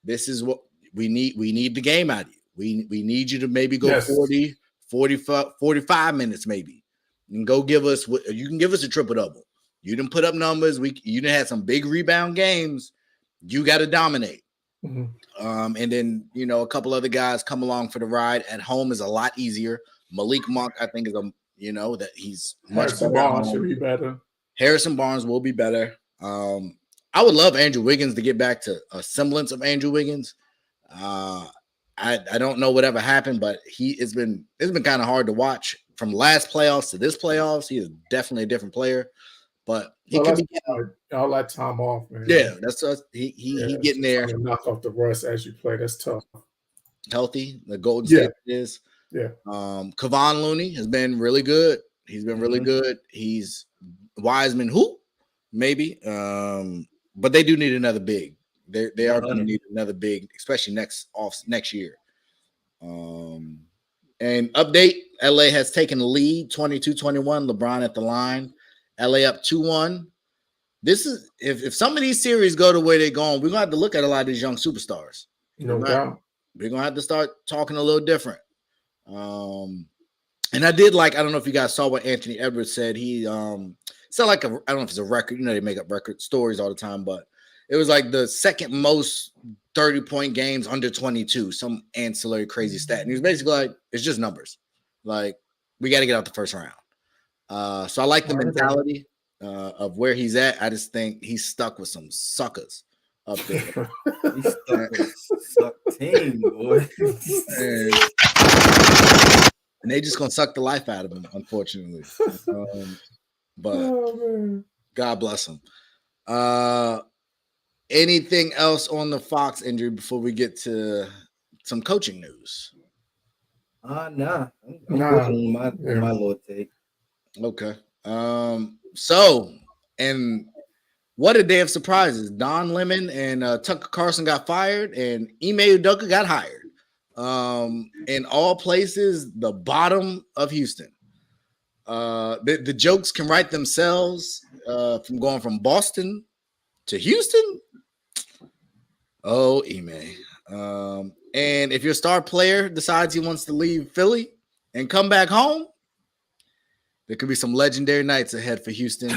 S2: This is what we need. We need the game out of you. We need you to maybe go 40, 45 minutes maybe. And go give us what you can give us a triple-double. You didn't put up numbers. You didn't have some big rebound games. You got to dominate.
S3: Mm-hmm.
S2: And then, a couple other guys come along for the ride. At home is a lot easier. Malik Monk, I think, is that he's much
S3: better. Harrison Barnes should be better.
S2: Harrison Barnes will be better. I would love Andrew Wiggins to get back to a semblance of Andrew Wiggins. I don't know whatever happened, but it's been kind of hard to watch from last playoffs to this playoffs. He is definitely a different player. but he could be
S3: getting all that time off, man.
S2: Yeah, that's us. He getting there.
S3: Trying to knock off the rust as you play. That's tough.
S2: Healthy, the Golden State is.
S3: Yeah.
S2: Kevon Looney has been really good. He's been really good. He's Wiseman, maybe. But they do need another big. They are going to need another big, especially next year. And update: LA has taken the lead, 22-21. LeBron at the line. LA up 2-1. This is if some of these series go the way they're going, we're gonna have to look at a lot of these young superstars.
S3: No doubt.
S2: We're gonna have to start talking a little different. And I did I don't know if you guys saw what Anthony Edwards said. He said I don't know if it's a record, they make up record stories all the time, but it was like the second most 30-point games under 22, some ancillary crazy stat. And he was basically like, it's just numbers. Like, we got to get out the first round. So I like the mentality of where he's at. I just think he's stuck with some suckers up there.
S4: He's stuck with suck team, boy.
S2: And they just gonna suck the life out of him, unfortunately. But God bless him. Anything else on the Fox injury before we get to some coaching news?
S4: Nah. I'm my little take.
S2: Okay. So, and what a day of surprises. Don Lemon and Tucker Carlson got fired, and Ime Udoka got hired. In all places, the bottom of Houston. The jokes can write themselves from going from Boston to Houston. Oh, Ime. And if your star player decides he wants to leave Philly and come back home, there could be some legendary nights ahead for Houston.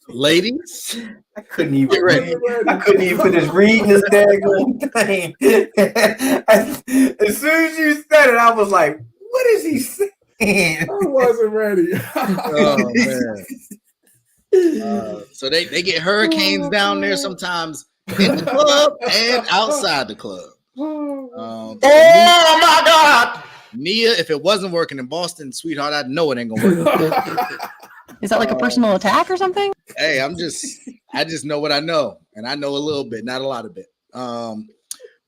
S2: Ladies,
S4: I couldn't even finish reading this daggone thing. As soon as you said it, I was like, "What is he saying?"
S3: I wasn't ready.
S2: Oh man! So they get hurricanes down there sometimes in the club and outside the club.
S5: Oh my God!
S2: Nia, if it wasn't working in Boston, sweetheart, I know it ain't gonna work.
S6: Is that like a personal attack or something?
S2: Hey, I just know what I know, and I know a little bit, not a lot of it.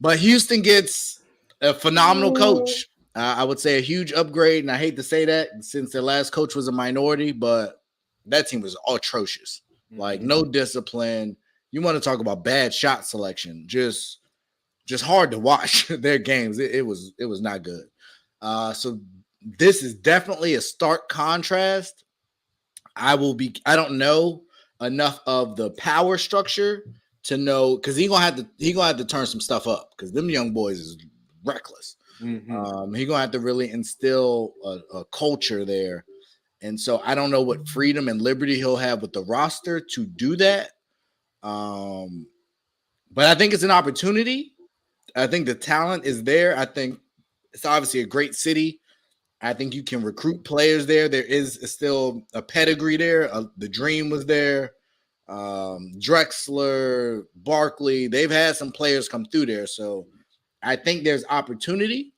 S2: But Houston gets a phenomenal coach. I would say a huge upgrade, and I hate to say that since their last coach was a minority, but that team was atrocious. Like no discipline. You want to talk about bad shot selection? Just hard to watch their games. It was not good. So this is definitely a stark contrast. I don't know enough of the power structure to know, because he gonna have to turn some stuff up, because them young boys is reckless. He gonna have to really instill a culture there, and so I don't know what freedom and liberty he'll have with the roster to do that. But I think it's an opportunity. I think the talent is there. I think it's obviously a great city. I think you can recruit players there. There is still a pedigree there. The Dream was there. Drexler, Barkley, they've had some players come through there. So I think there's opportunity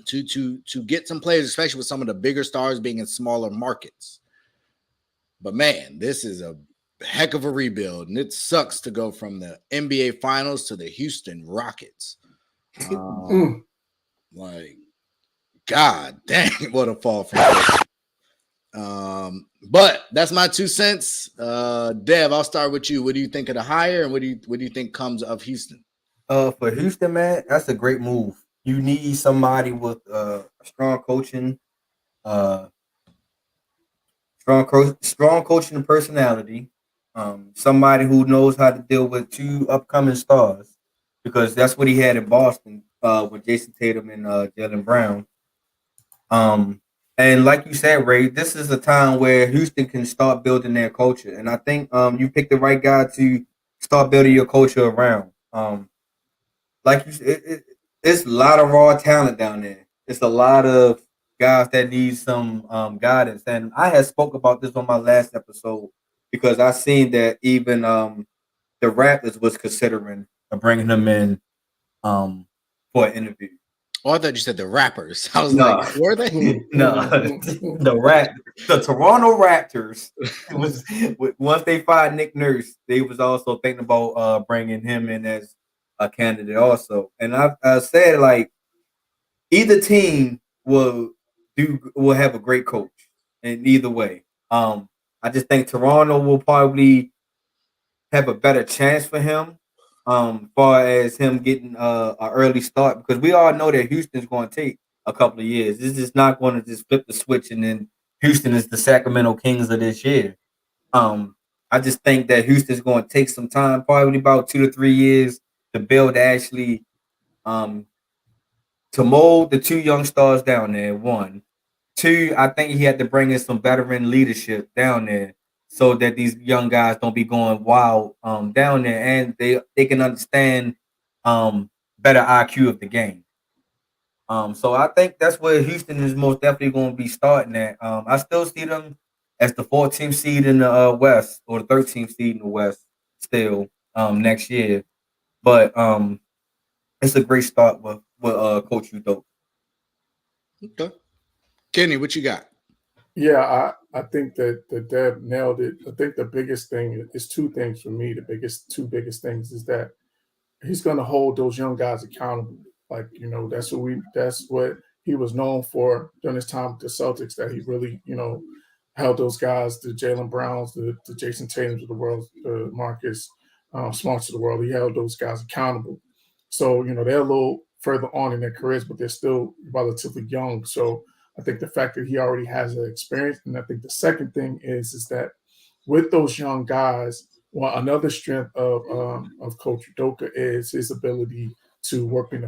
S2: to get some players, especially with some of the bigger stars being in smaller markets. But man, this is a heck of a rebuild, and it sucks to go from the NBA Finals to the Houston Rockets. Like, God dang, what a fall from but that's my 2 cents. Dev, I'll start with you. What do you think of the hire, and what do you think comes of Houston?
S4: For Houston, man, that's a great move. You need somebody with strong coaching, strong coaching and personality. Somebody who knows how to deal with two upcoming stars, because that's what he had in Boston with Jason Tatum and Jaylen Brown. And like you said, Ray, this is a time where Houston can start building their culture, and I think you picked the right guy to start building your culture around. Like you said, it's a lot of raw talent down there. It's a lot of guys that need some guidance, and I had spoke about this on my last episode, because I seen that even the Raptors was considering bringing him in for an interview.
S2: Oh, I thought you said the rappers. I was
S4: No.
S2: like, were they?
S4: No, the Toronto Raptors was once they fired Nick Nurse, they was also thinking about bringing him in as a candidate also. And I said like either team will have a great coach in either way. I just think Toronto will probably have a better chance for him. Far as him getting an early start, because we all know that Houston's going to take a couple of years. This is not going to just flip the switch and then Houston is the Sacramento Kings of this year. I just think that Houston's going to take some time, probably about 2 to 3 years, to build actually to mold the two young stars down there. 1, 2, I think he had to bring in some veteran leadership down there, so that these young guys don't be going wild down there, and they can understand better IQ of the game. So I think that's where Houston is most definitely going to be starting at. I still see them as the 14th seed in the West, or the 13th seed in the West still next year. But it's a great start with Coach Udoka.
S2: Okay. Kenny, what you got?
S3: Yeah, I think that Deb nailed it. I think the biggest thing is two things for me. The two biggest things is that he's going to hold those young guys accountable. Like, that's what he was known for during his time with the Celtics, that he really, held those guys, the Jaylen Browns, the Jason Tatums of the world, the Marcus Smarts of the world. He held those guys accountable. So, they're a little further on in their careers, but they're still relatively young. So I think the fact that he already has that experience. And I think the second thing is that with those young guys, well, another strength of Coach Udoka is his ability to work in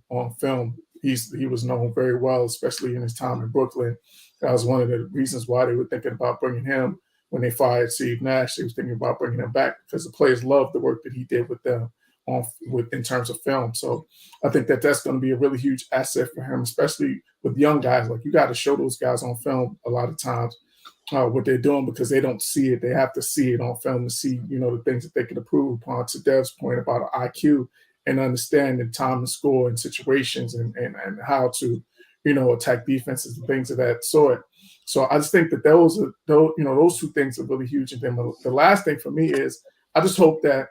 S3: on film. He was known very well, especially in his time in Brooklyn. That was one of the reasons why they were thinking about bringing him when they fired Steve Nash. They was thinking about bringing him back because the players loved the work that he did with them in terms of film. So I think that that's going to be a really huge asset for him, especially with young guys. Like, you got to show those guys on film a lot of times what they're doing, because they don't see it. They have to see it on film to see, the things that they can improve upon. To Dev's point about IQ and understanding time and score and situations and how to, attack defenses and things of that sort. So I just think that those two things are really huge. And then the last thing for me is I just hope that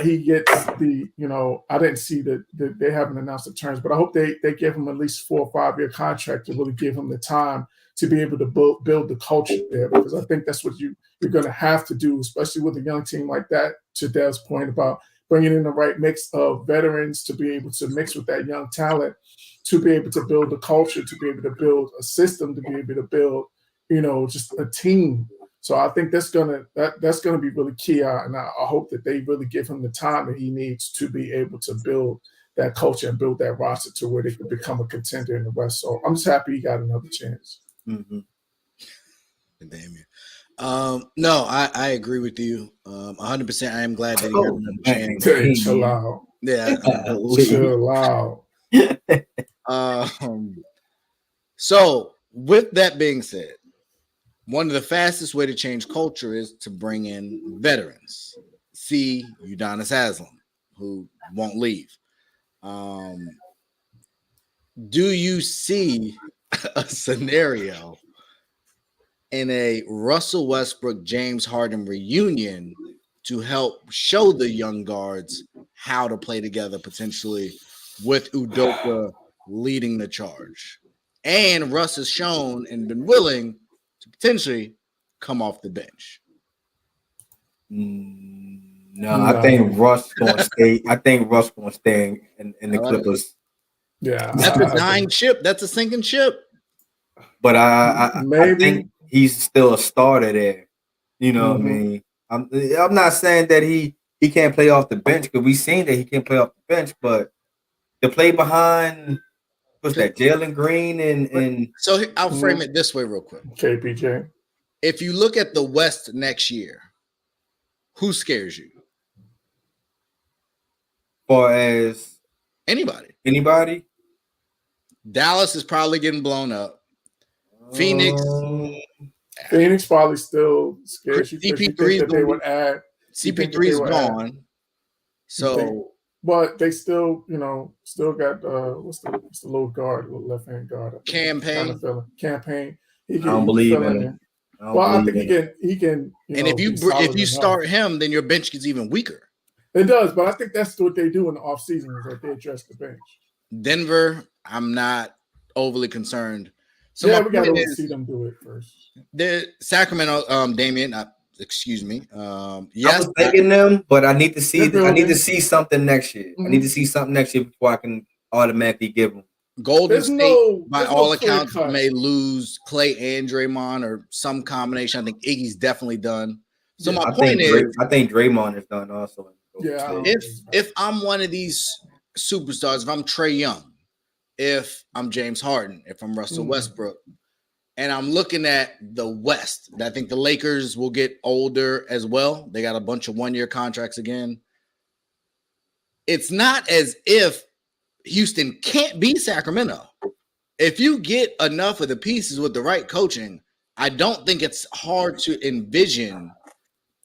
S3: he gets I didn't see that they haven't announced the terms, but I hope they give him at least 4 or 5 year contract to really give him the time to be able to build the culture there, because I think that's what you're going to have to do, especially with a young team like that, to Dev's point about bringing in the right mix of veterans to be able to mix with that young talent, to be able to build the culture, to be able to build a system, to be able to build, just a team. So I think that's gonna be really key, and I hope that they really give him the time that he needs to be able to build that culture and build that roster to where they could become a contender in the West. So I'm just happy he got another chance.
S2: Mm-hmm. Damn. No, I agree with you 100%. I am glad that he got another chance.
S3: Chill out.
S2: Yeah.
S3: Chill out.
S2: So with that being said, one of the fastest way to change culture is to bring in veterans. See Udonis Haslem, who won't leave. Do you see a scenario in a Russell Westbrook, James Harden reunion to help show the young guards how to play together, potentially with Udoka leading the charge? And Russ has shown and been willing to potentially come off the bench.
S4: No, I think Russ gonna stay. I think Russ gonna stay in the Clippers.
S3: Yeah,
S2: that's a dying ship. That's a sinking ship.
S4: But I think he's still a starter there. You know what I mean? I'm not saying that he can't play off the bench, because we've seen that he can play off the bench, but to play behind what's that, Jalen Green and
S2: so I'll frame it this way real quick.
S3: KPJ.
S2: If you look at the West next year, who scares you?
S4: Far as
S2: anybody? Dallas is probably getting blown up. Phoenix
S3: probably still scares you.
S2: CP3 is gone. So
S3: But they still, still got what's the little guard, little left hand guard.
S2: Campaign.
S3: Campaign.
S4: I don't believe in him.
S3: I think he can.
S2: And if you start him, then your bench gets even weaker.
S3: It does, but I think that's what they do in the offseason is that they address the bench.
S2: Denver, I'm not overly concerned. So
S3: we got to see them do it first.
S2: The Sacramento, Damian, excuse me.
S4: Yes, I was thinking them, but I need to see. I need to see something next year. I need to see something next year before I can automatically give them.
S2: Golden State, by all accounts, may lose Clay and Draymond or some combination. I think Iggy's definitely done. So my point is,
S4: I think Draymond is done also.
S2: Yeah. If I'm one of these superstars, if I'm Trae Young, if I'm James Harden, if I'm Russell Westbrook, and I'm looking at the West, I think the Lakers will get older as well. They got a bunch of one-year contracts again. It's not as if Houston can't beat Sacramento. If you get enough of the pieces with the right coaching, I don't think it's hard to envision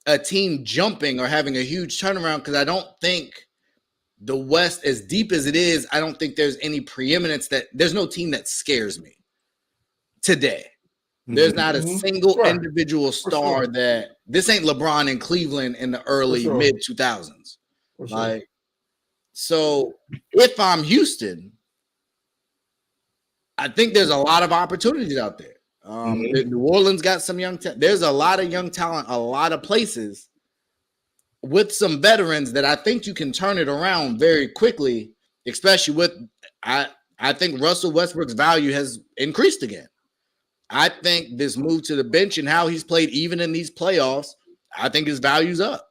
S2: a team jumping or having a huge turnaround, because I don't think the West, as deep as it is, I don't think there's any preeminence there's no team that scares me today. There's not a single individual star that this ain't LeBron in Cleveland in the early mid 2000s. So if I'm Houston, I think there's a lot of opportunities out there. New Orleans got some young talent. There's a lot of young talent, a lot of places with some veterans that I think you can turn it around very quickly, especially with I think Russell Westbrook's value has increased again. I think this move to the bench and how he's played even in these playoffs, I think his value's up.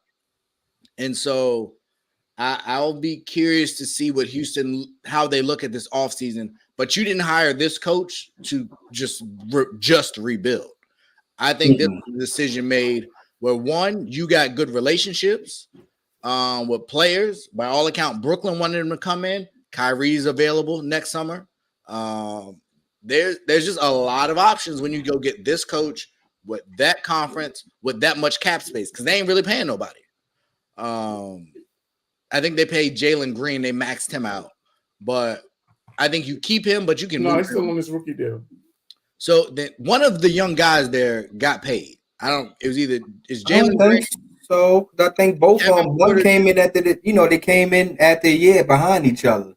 S2: And so I'll be curious to see what Houston, how they look at this offseason. But you didn't hire this coach to just rebuild. I think this was a decision made where, one, you got good relationships with players. By all accounts, Brooklyn wanted him to come in. Kyrie's available next summer. There's just a lot of options when you go get this coach with that conference with that much cap space, because they ain't really paying nobody. I think they paid Jalen Green. They maxed him out. But I think you keep him, but you can move
S3: he's still on his rookie deal.
S2: So then one of the young guys there got paid. It's Jalen Green.
S4: So I think both of them, one came in they came in after a year behind each other.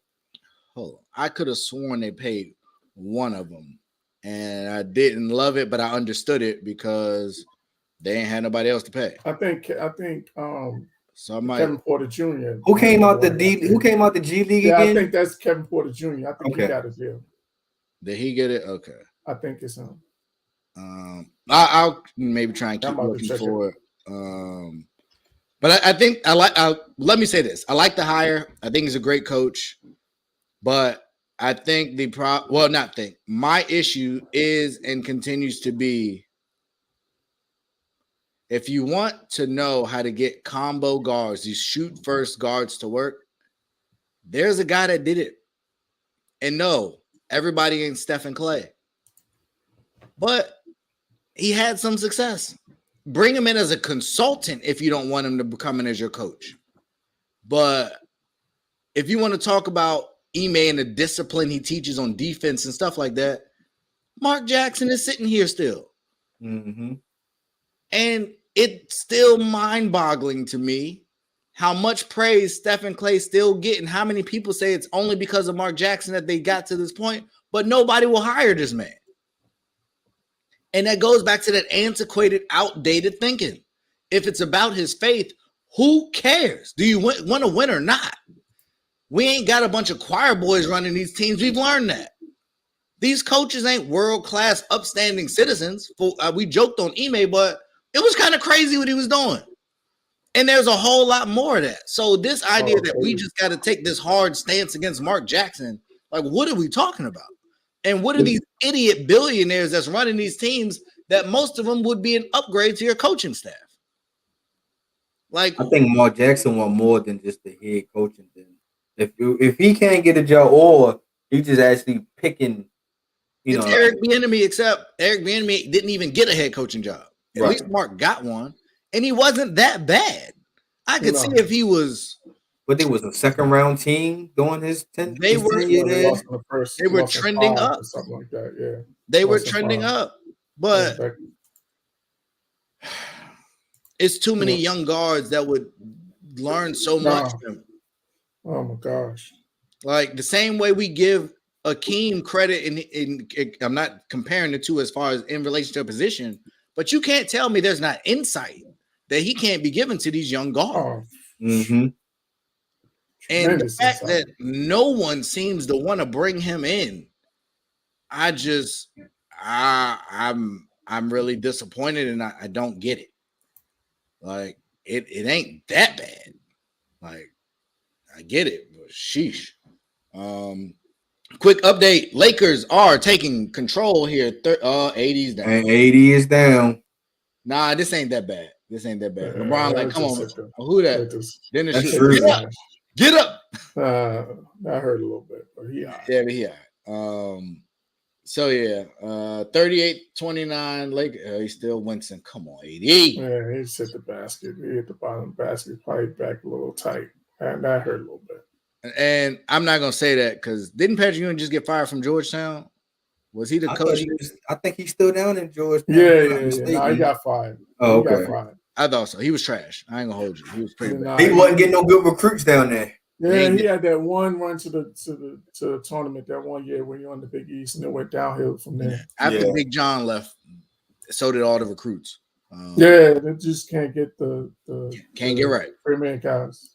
S2: Hold on. I could have sworn they paid one of them, and I didn't love it, but I understood it because they ain't had nobody else to pay.
S3: I think Kevin Porter Jr.
S4: Who came out the G League again?
S3: I think that's Kevin Porter Jr. I think he got a deal.
S2: Did he get it? Okay.
S3: I think it's him.
S2: I'll maybe try and keep looking for it. But I think let me say this. I like the hire. I think he's a great coach. But I think my issue is and continues to be, if you want to know how to get combo guards, these shoot first guards to work, there's a guy that did it. And no, everybody ain't Stephen Clay. But he had some success. Bring him in as a consultant if you don't want him to come in as your coach. But if you want to talk about Ime and the discipline he teaches on defense and stuff like that, Mark Jackson is sitting here still. And it's still mind-boggling to me how much praise Stephen Clay still getting. How many people say it's only because of Mark Jackson that they got to this point, but nobody will hire this man. And that goes back to that antiquated, outdated thinking. If it's about his faith, who cares? Do you want to win or not? We ain't got a bunch of choir boys running these teams. We've learned that. These coaches ain't world-class, upstanding citizens. We joked on Ime, but it was kind of crazy what he was doing. And there's a whole lot more of that. So this idea that we just got to take this hard stance against Mark Jackson, like, what are we talking about? And what are these idiot billionaires that's running these teams that most of them would be an upgrade to your coaching staff? Like,
S4: I think Mark Jackson want more than just the head coaching thing. If he can't get a job, or he just actually picking,
S2: it's Eric Bieniemy, except Eric Bieniemy didn't even get a head coaching job. At least Mark got one, and he wasn't that bad. I could see if he was
S4: But there was a second round team during his 10
S2: They were
S4: tenure there.
S2: they were trending up
S3: or something like that. Yeah,
S2: they were trending up, but it's too many young guards that would learn so much from him.
S3: Oh my gosh!
S2: Like the same way we give Akeem credit in I'm not comparing the two as far as in relation to a position, but you can't tell me there's not insight that he can't be given to these young guards.
S4: Mm-hmm.
S2: And the fact that no one seems to want to bring him in, I'm really disappointed, and I don't get it. Like it ain't that bad. Like I get it, but sheesh. Quick update: Lakers are taking control here. 80's down.
S4: And 80 is down.
S2: Nah, this ain't that bad. LeBron, like, come on, who that?
S4: Dennis, true.
S2: Get up.
S3: That hurt a little bit, but he right.
S2: Yeah, but he right. So yeah, 38-29. Lakers. He's still wincing. Come on, 80.
S3: Yeah, he just hit the basket. He hit the bottom basket, probably back a little tight, and that hurt a little bit.
S2: And I'm not gonna say that because didn't Patrick Ewing just get fired from Georgetown? Was he the coach?
S4: I think he's still down in Georgetown.
S3: Yeah. No, he got fired.
S4: Oh, okay.
S3: Got fired.
S2: I thought so. He was trash. I ain't gonna hold you. He was pretty bad.
S4: He wasn't getting no good recruits down there.
S3: Yeah, he had that one run to the tournament that one year when you're on the Big East, and it went downhill from there.
S2: After Big John left, so did all the recruits.
S3: They just can't get the
S2: get right.
S3: Premier guys.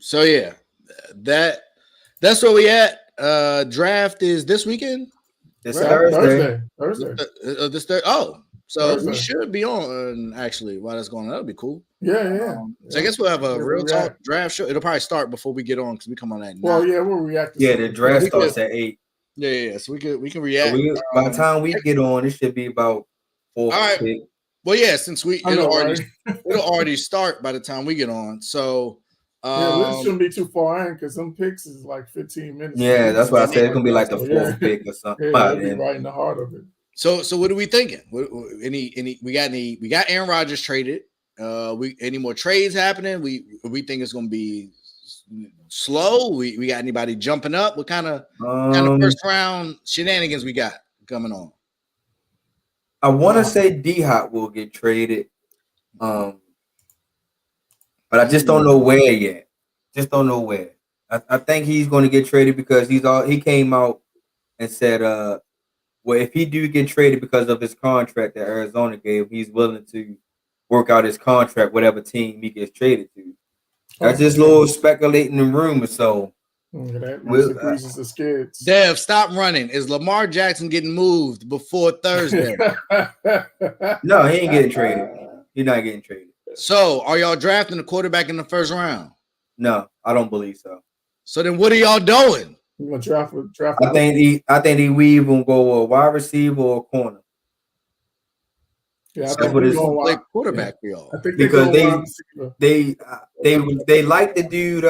S2: So yeah, that's where we at. Draft is this weekend.
S4: This Thursday.
S2: This Thursday. Oh, so Thursday. We should be on actually while that's going on. That'll be cool.
S3: Yeah.
S2: So I guess we'll have a real talk draft show. It'll probably start before we get on because we come on at 9.
S3: Well, yeah, we'll react.
S4: The draft starts at 8.
S2: Yeah. So we can react.
S4: So by the time we get on, it should be about 4.
S2: All right. Well, yeah, since it'll already start by the time we get on. So.
S3: This shouldn't be too far in because some picks is like 15 minutes.
S4: Yeah, that's why I said it's gonna be like the 4th pick or something.
S3: It'll be right in the heart of it.
S2: So what are we thinking? We got Aaron Rodgers traded. Any more trades happening? We think it's gonna be slow. We got anybody jumping up? What kind of first round shenanigans we got coming on?
S4: I want to say D-Hop will get traded. But I just don't know where yet. I think he's going to get traded because he came out and said, well, if he do get traded because of his contract that Arizona gave, he's willing to work out his contract, whatever team he gets traded to. That's just a little speculating in rumors. So
S3: that increases the skids.
S2: Dev, stop running. Is Lamar Jackson getting moved before Thursday?
S4: No, he ain't getting traded. He's not getting traded.
S2: So, are y'all drafting a quarterback in the first round?
S4: No, I don't believe so.
S2: So then, what are y'all doing?
S3: You want to draft?
S4: I think we even go a wide receiver or a corner.
S3: Yeah, I think we're going
S2: quarterback for y'all.
S3: I think
S4: because they like the dude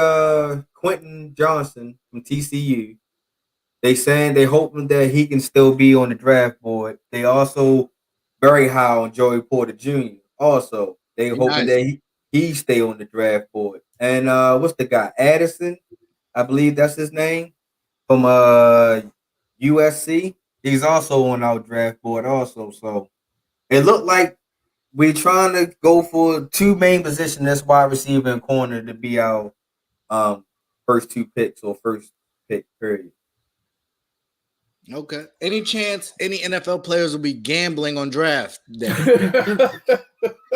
S4: Quentin Johnson from TCU. They saying they hoping that he can still be on the draft board. They also very high on Joey Porter Jr. Also. They hoping that he stay on the draft board. And what's the guy? Addison, I believe that's his name, from USC. He's also on our draft board also. So it looked like we're trying to go for 2 main positions, that's wide receiver and corner, to be our first 2 picks or first pick, period.
S2: Okay. Any chance any NFL players will be gambling on draft day?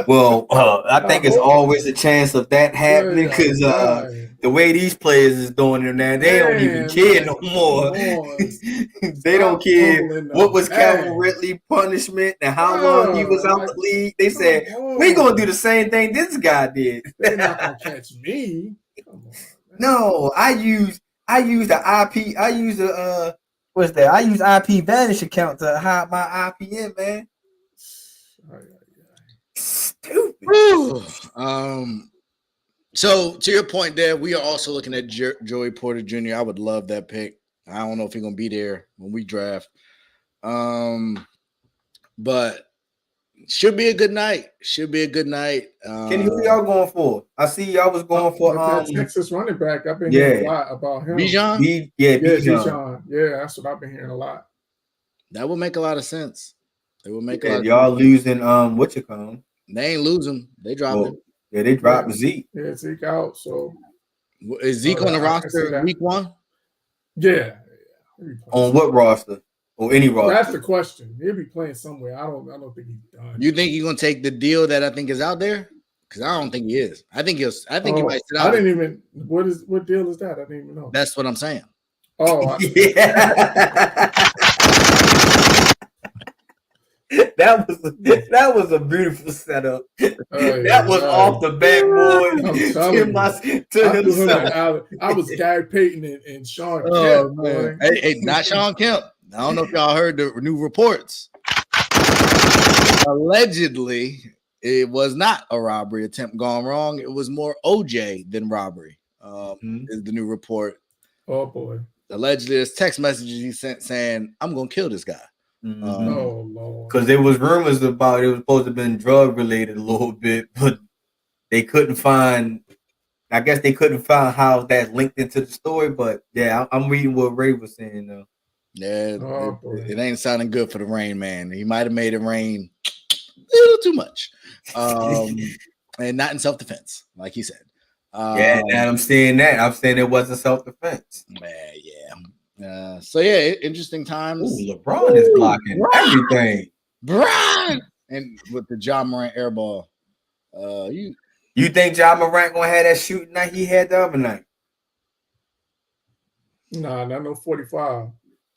S4: Well, I think it's always a chance of that happening because the way these players is doing it now, they don't even care no more. They don't care what was Calvin Ridley punishment and how long he was out the league. They said, we're going to do the same thing this guy did.
S3: They're not going to catch me. Come on,
S4: no, I use the IP. I use the what's that? I use IP Vanish account to hide my IPN, man. Stupid.
S2: So to your point there, we are also looking at Joey Porter Jr. I would love that pick. I don't know if he's gonna be there when we draft. But Should be a good night. Should be a good night.
S4: Kenny, who y'all going for? I see y'all was going for
S3: that Texas running back. I've been hearing a lot about him.
S2: Bijan?
S3: Bijan. Yeah, that's what I've been hearing a lot.
S2: That would make a lot of sense. It would make a lot of
S4: y'all
S2: sense.
S4: losing what you call him?
S2: They ain't losing. They dropped him.
S4: Yeah, they dropped Zeke.
S3: Yeah, Zeke out. So
S2: is Zeke on the roster week 1?
S3: Yeah.
S4: On what roster? Or any roster?
S3: That's the question. He'll be playing somewhere. I don't think he's done.
S2: You think he's gonna take the deal that I think is out there? Because I don't think he is. I think he might sit out.
S3: I didn't even. What deal is that? I didn't even know.
S2: That's what I'm saying.
S3: Oh,
S4: yeah. That was a beautiful setup. That was off the backboard to himself.
S3: I was Gary Payton and Sean Kemp.
S2: Oh, man. Hey, not Sean Kemp. I don't know if y'all heard the new reports. Allegedly, it was not a robbery attempt gone wrong. It was more OJ than robbery. Is the new report.
S3: Oh boy.
S2: Allegedly, there's text messages he sent saying, "I'm gonna kill this guy."
S3: Oh Lord.
S4: Because there was rumors about it was supposed to have been drug related a little bit, but they couldn't find. I guess they couldn't find how that linked into the story. But yeah, I'm reading what Ray was saying though.
S2: Yeah, it ain't sounding good for the Rain Man. He might have made it rain a little too much, and not in self-defense, like he said.
S4: Yeah, and I'm saying that. I'm saying it wasn't self-defense.
S2: Yeah. So yeah, interesting times.
S4: Ooh, LeBron is blocking everything.
S2: Brian and with the John Morant airball.
S4: You think John Morant gonna have that shooting night he had the other night?
S3: Nah, not no 45.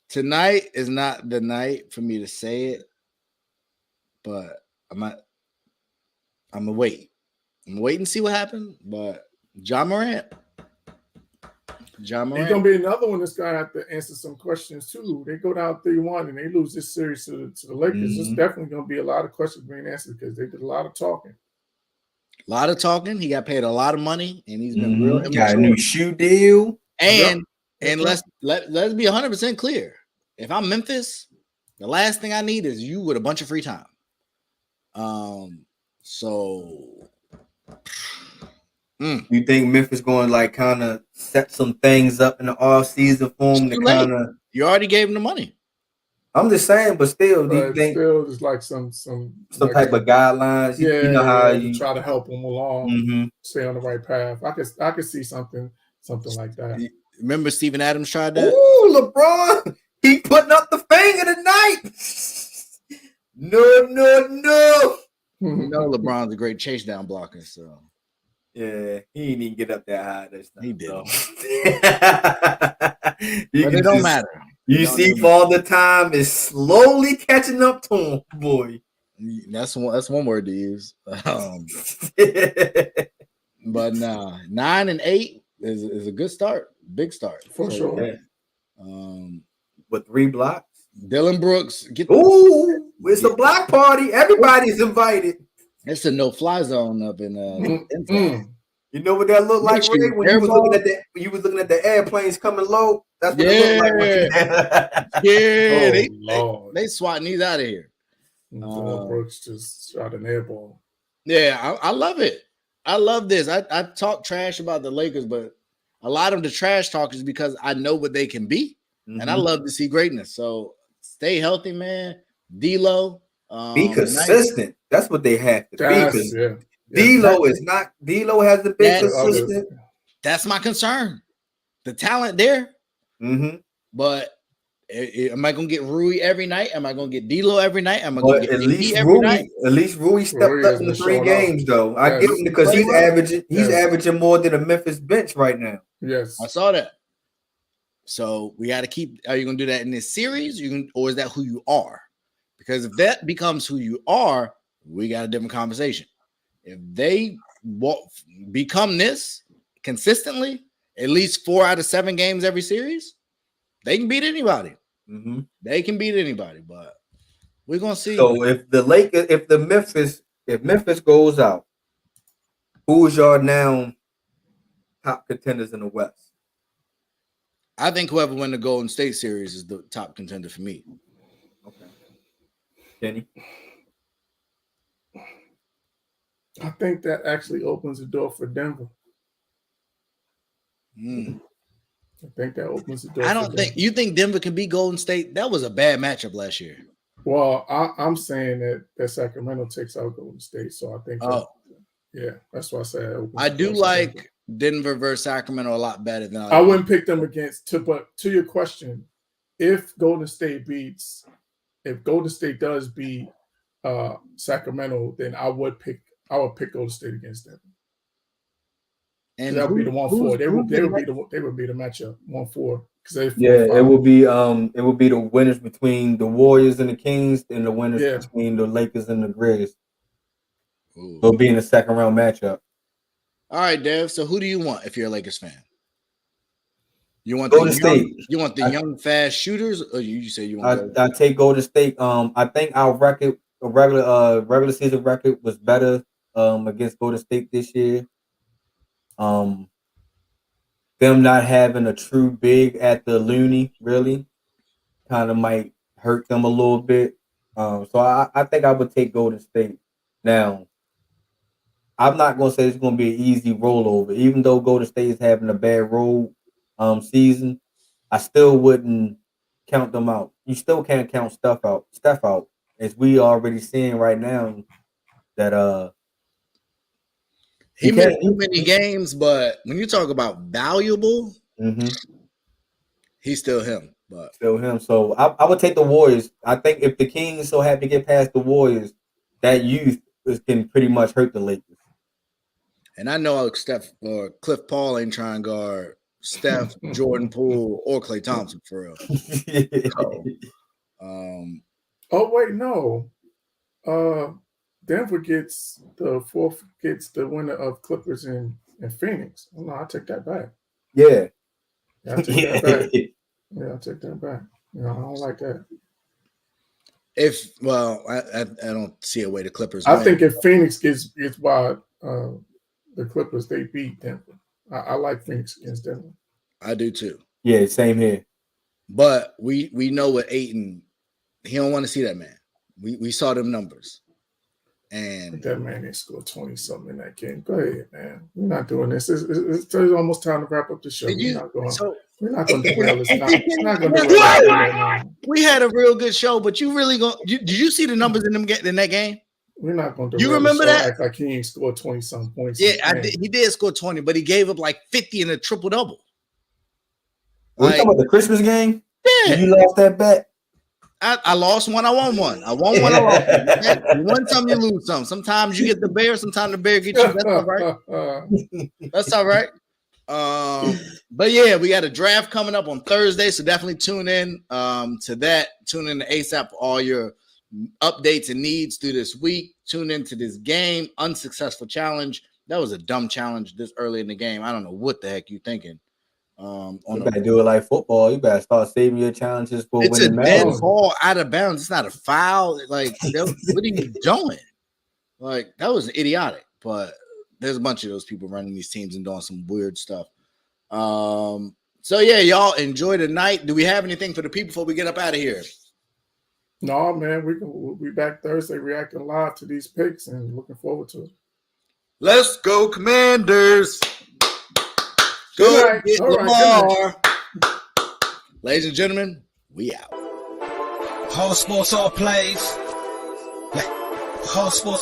S2: Tonight is not the night for me to say it, but I'm gonna wait. I'm gonna wait and see what happens. But John Morant.
S3: He's gonna be another one that's gonna have to answer some questions too. They go down 3-1 and they lose this series to the Lakers. It's definitely gonna be a lot of questions being answered because they did a lot of talking.
S2: A lot of talking. He got paid a lot of money, and he's been real immature.
S4: Got a new shoe deal.
S2: And let's be 100% clear. If I'm Memphis, the last thing I need is you with a bunch of free time.
S4: You think Memphis going to like kind of set some things up in the off season for him to kind of?
S2: You already gave him the money.
S4: I'm just saying, but still, do you think
S3: still there's like some like
S4: type of guidelines?
S3: Yeah,
S4: you know how you
S3: try to help him along, stay on the right path. I could see something like that.
S2: Remember Steven Adams tried that?
S4: Ooh, LeBron, he putting up the finger tonight. No.
S2: You know LeBron's a great chase down blocker, so
S4: yeah, he didn't even get up that high this time.
S2: He didn't.
S4: But
S2: it don't matter.
S4: You see, Father Time is slowly catching up to him, boy.
S2: That's one word to use. But 9-8 is a good start, big start
S3: for sure.
S4: Yeah. With 3 blocks,
S2: Dylan Brooks.
S4: It's a block party. Everybody's invited.
S2: It's a no-fly zone up in
S4: You know what that looked like, Ray? When you was looking at the airplanes coming low. That's what it looked like.
S2: They swatting these out of here.
S3: Brooks just shot an air ball.
S2: Yeah, I love it. I love this. I talk trash about the Lakers, but a lot of the trash talk is because I know what they can be, and I love to see greatness. So stay healthy, man. D-Lo.
S4: Be consistent. That's what they have to be. D-Lo is not. D-Lo has to be consistent.
S2: That's my concern. The talent there, but am I gonna get Rui every night? Am I gonna get D-Lo every night? Am I gonna get AD every night?
S4: At least Rui stepped up in the 3 games, though. I give him because he's averaging more than a Memphis bench right now.
S3: Yes,
S2: I saw that. So we got to keep. Are you gonna do that in this series? Or is that who you are? Because if that becomes who you are, we got a different conversation. If they become this consistently, at least 4 out of 7 games every series, they can beat anybody. They can beat anybody, but we're gonna see.
S4: So if Memphis goes out, who's your now top contenders in the West?
S2: I think whoever wins the Golden State series is the top contender for me.
S4: Okay. Kenny?
S3: I think that actually opens the door for Denver. I think that opens the door.
S2: I don't think you think Denver can beat Golden State. That was a bad matchup last year.
S3: Well, I'm saying that Sacramento takes out Golden State, so I think. Yeah, that's why I said.
S2: I do like Denver versus Sacramento a lot better than
S3: I wouldn't pick them against. But to your question, if Golden State does beat Sacramento, then I would pick Golden State against them. And that would be the 1-4. They would be the matchup 1-4 because
S4: it will be the winners between the Warriors and the Kings, and the winners between the Lakers and the Grizz. It'll be in the second round matchup.
S2: All right, Dev. So who do you want if you're a Lakers fan? You want
S4: Golden State.
S2: You want the young fast shooters, or you say you want?
S4: I take Golden State. I think our regular season record was better against Golden State this year. Them not having a true big at the Looney really kind of might hurt them a little bit. So I think I would take Golden State. Now, I'm not going to say it's going to be an easy rollover. Even though Golden State is having a bad road season, I still wouldn't count them out. You still can't count Steph out, as we already seeing right now that
S2: he missed too many games. But when you talk about valuable, he's still him. But
S4: still him. So I would take the Warriors. I think if the Kings so happy to get past the Warriors, that youth can pretty much hurt the Lakers.
S2: And I know Steph or Cliff Paul ain't trying to guard Steph, Jordan Poole, or Klay Thompson for real.
S3: Oh wait, no. Denver gets the winner of Clippers in Phoenix. Oh, no, I take that back.
S4: Yeah.
S3: I take that back. Yeah, I take that back. I don't like that.
S2: I don't see a way the Clippers
S3: I
S2: win.
S3: think if Phoenix gets by the Clippers, they beat Denver. I like Phoenix against Denver.
S2: I do too.
S4: Yeah, same here.
S2: But we know what Ayton, he don't want to see that man. We saw them numbers. And
S3: that man didn't score 20-something in that game. Go ahead, man. We're not doing this. It's almost time to wrap up the show. We're not going to derail this. Not going to derail.
S2: We had a real good show, but you really did you see the numbers in that game?
S3: We're not going to derail.
S2: You remember that?
S3: Act like he ain't scored 20-something points.
S2: Yeah, he did score 20, but he gave up like 50 in a triple-double.
S4: Are you talking about the Christmas game?
S2: Yeah.
S4: You lost that bet?
S2: I lost one. I won one. I won one. I lost one. You win some, you lose some. Sometimes you get the bear. Sometimes the bear gets you. That's all right. That's all right. But yeah, we got a draft coming up on Thursday, so definitely tune in to that. Tune in to ASAP for all your updates and needs through this week. Tune into this game. Unsuccessful challenge. That was a dumb challenge this early in the game. I don't know what the heck you thinking.
S4: You better do it like football. You better start saving your challenges for
S2: it's
S4: winning
S2: a dead ball out of bounds. It's not a foul. Like, what are you doing? Like, that was idiotic. But there's a bunch of those people running these teams and doing some weird stuff. So yeah, y'all enjoy the night. Do we have anything for the people before we get up out of here?
S3: No, man. We'll be back Thursday reacting live to these picks and looking forward to it.
S2: Let's go, Commanders. Go get Lamar. Ladies and gentlemen, we out.
S1: Whole sports all plays. Whole sports.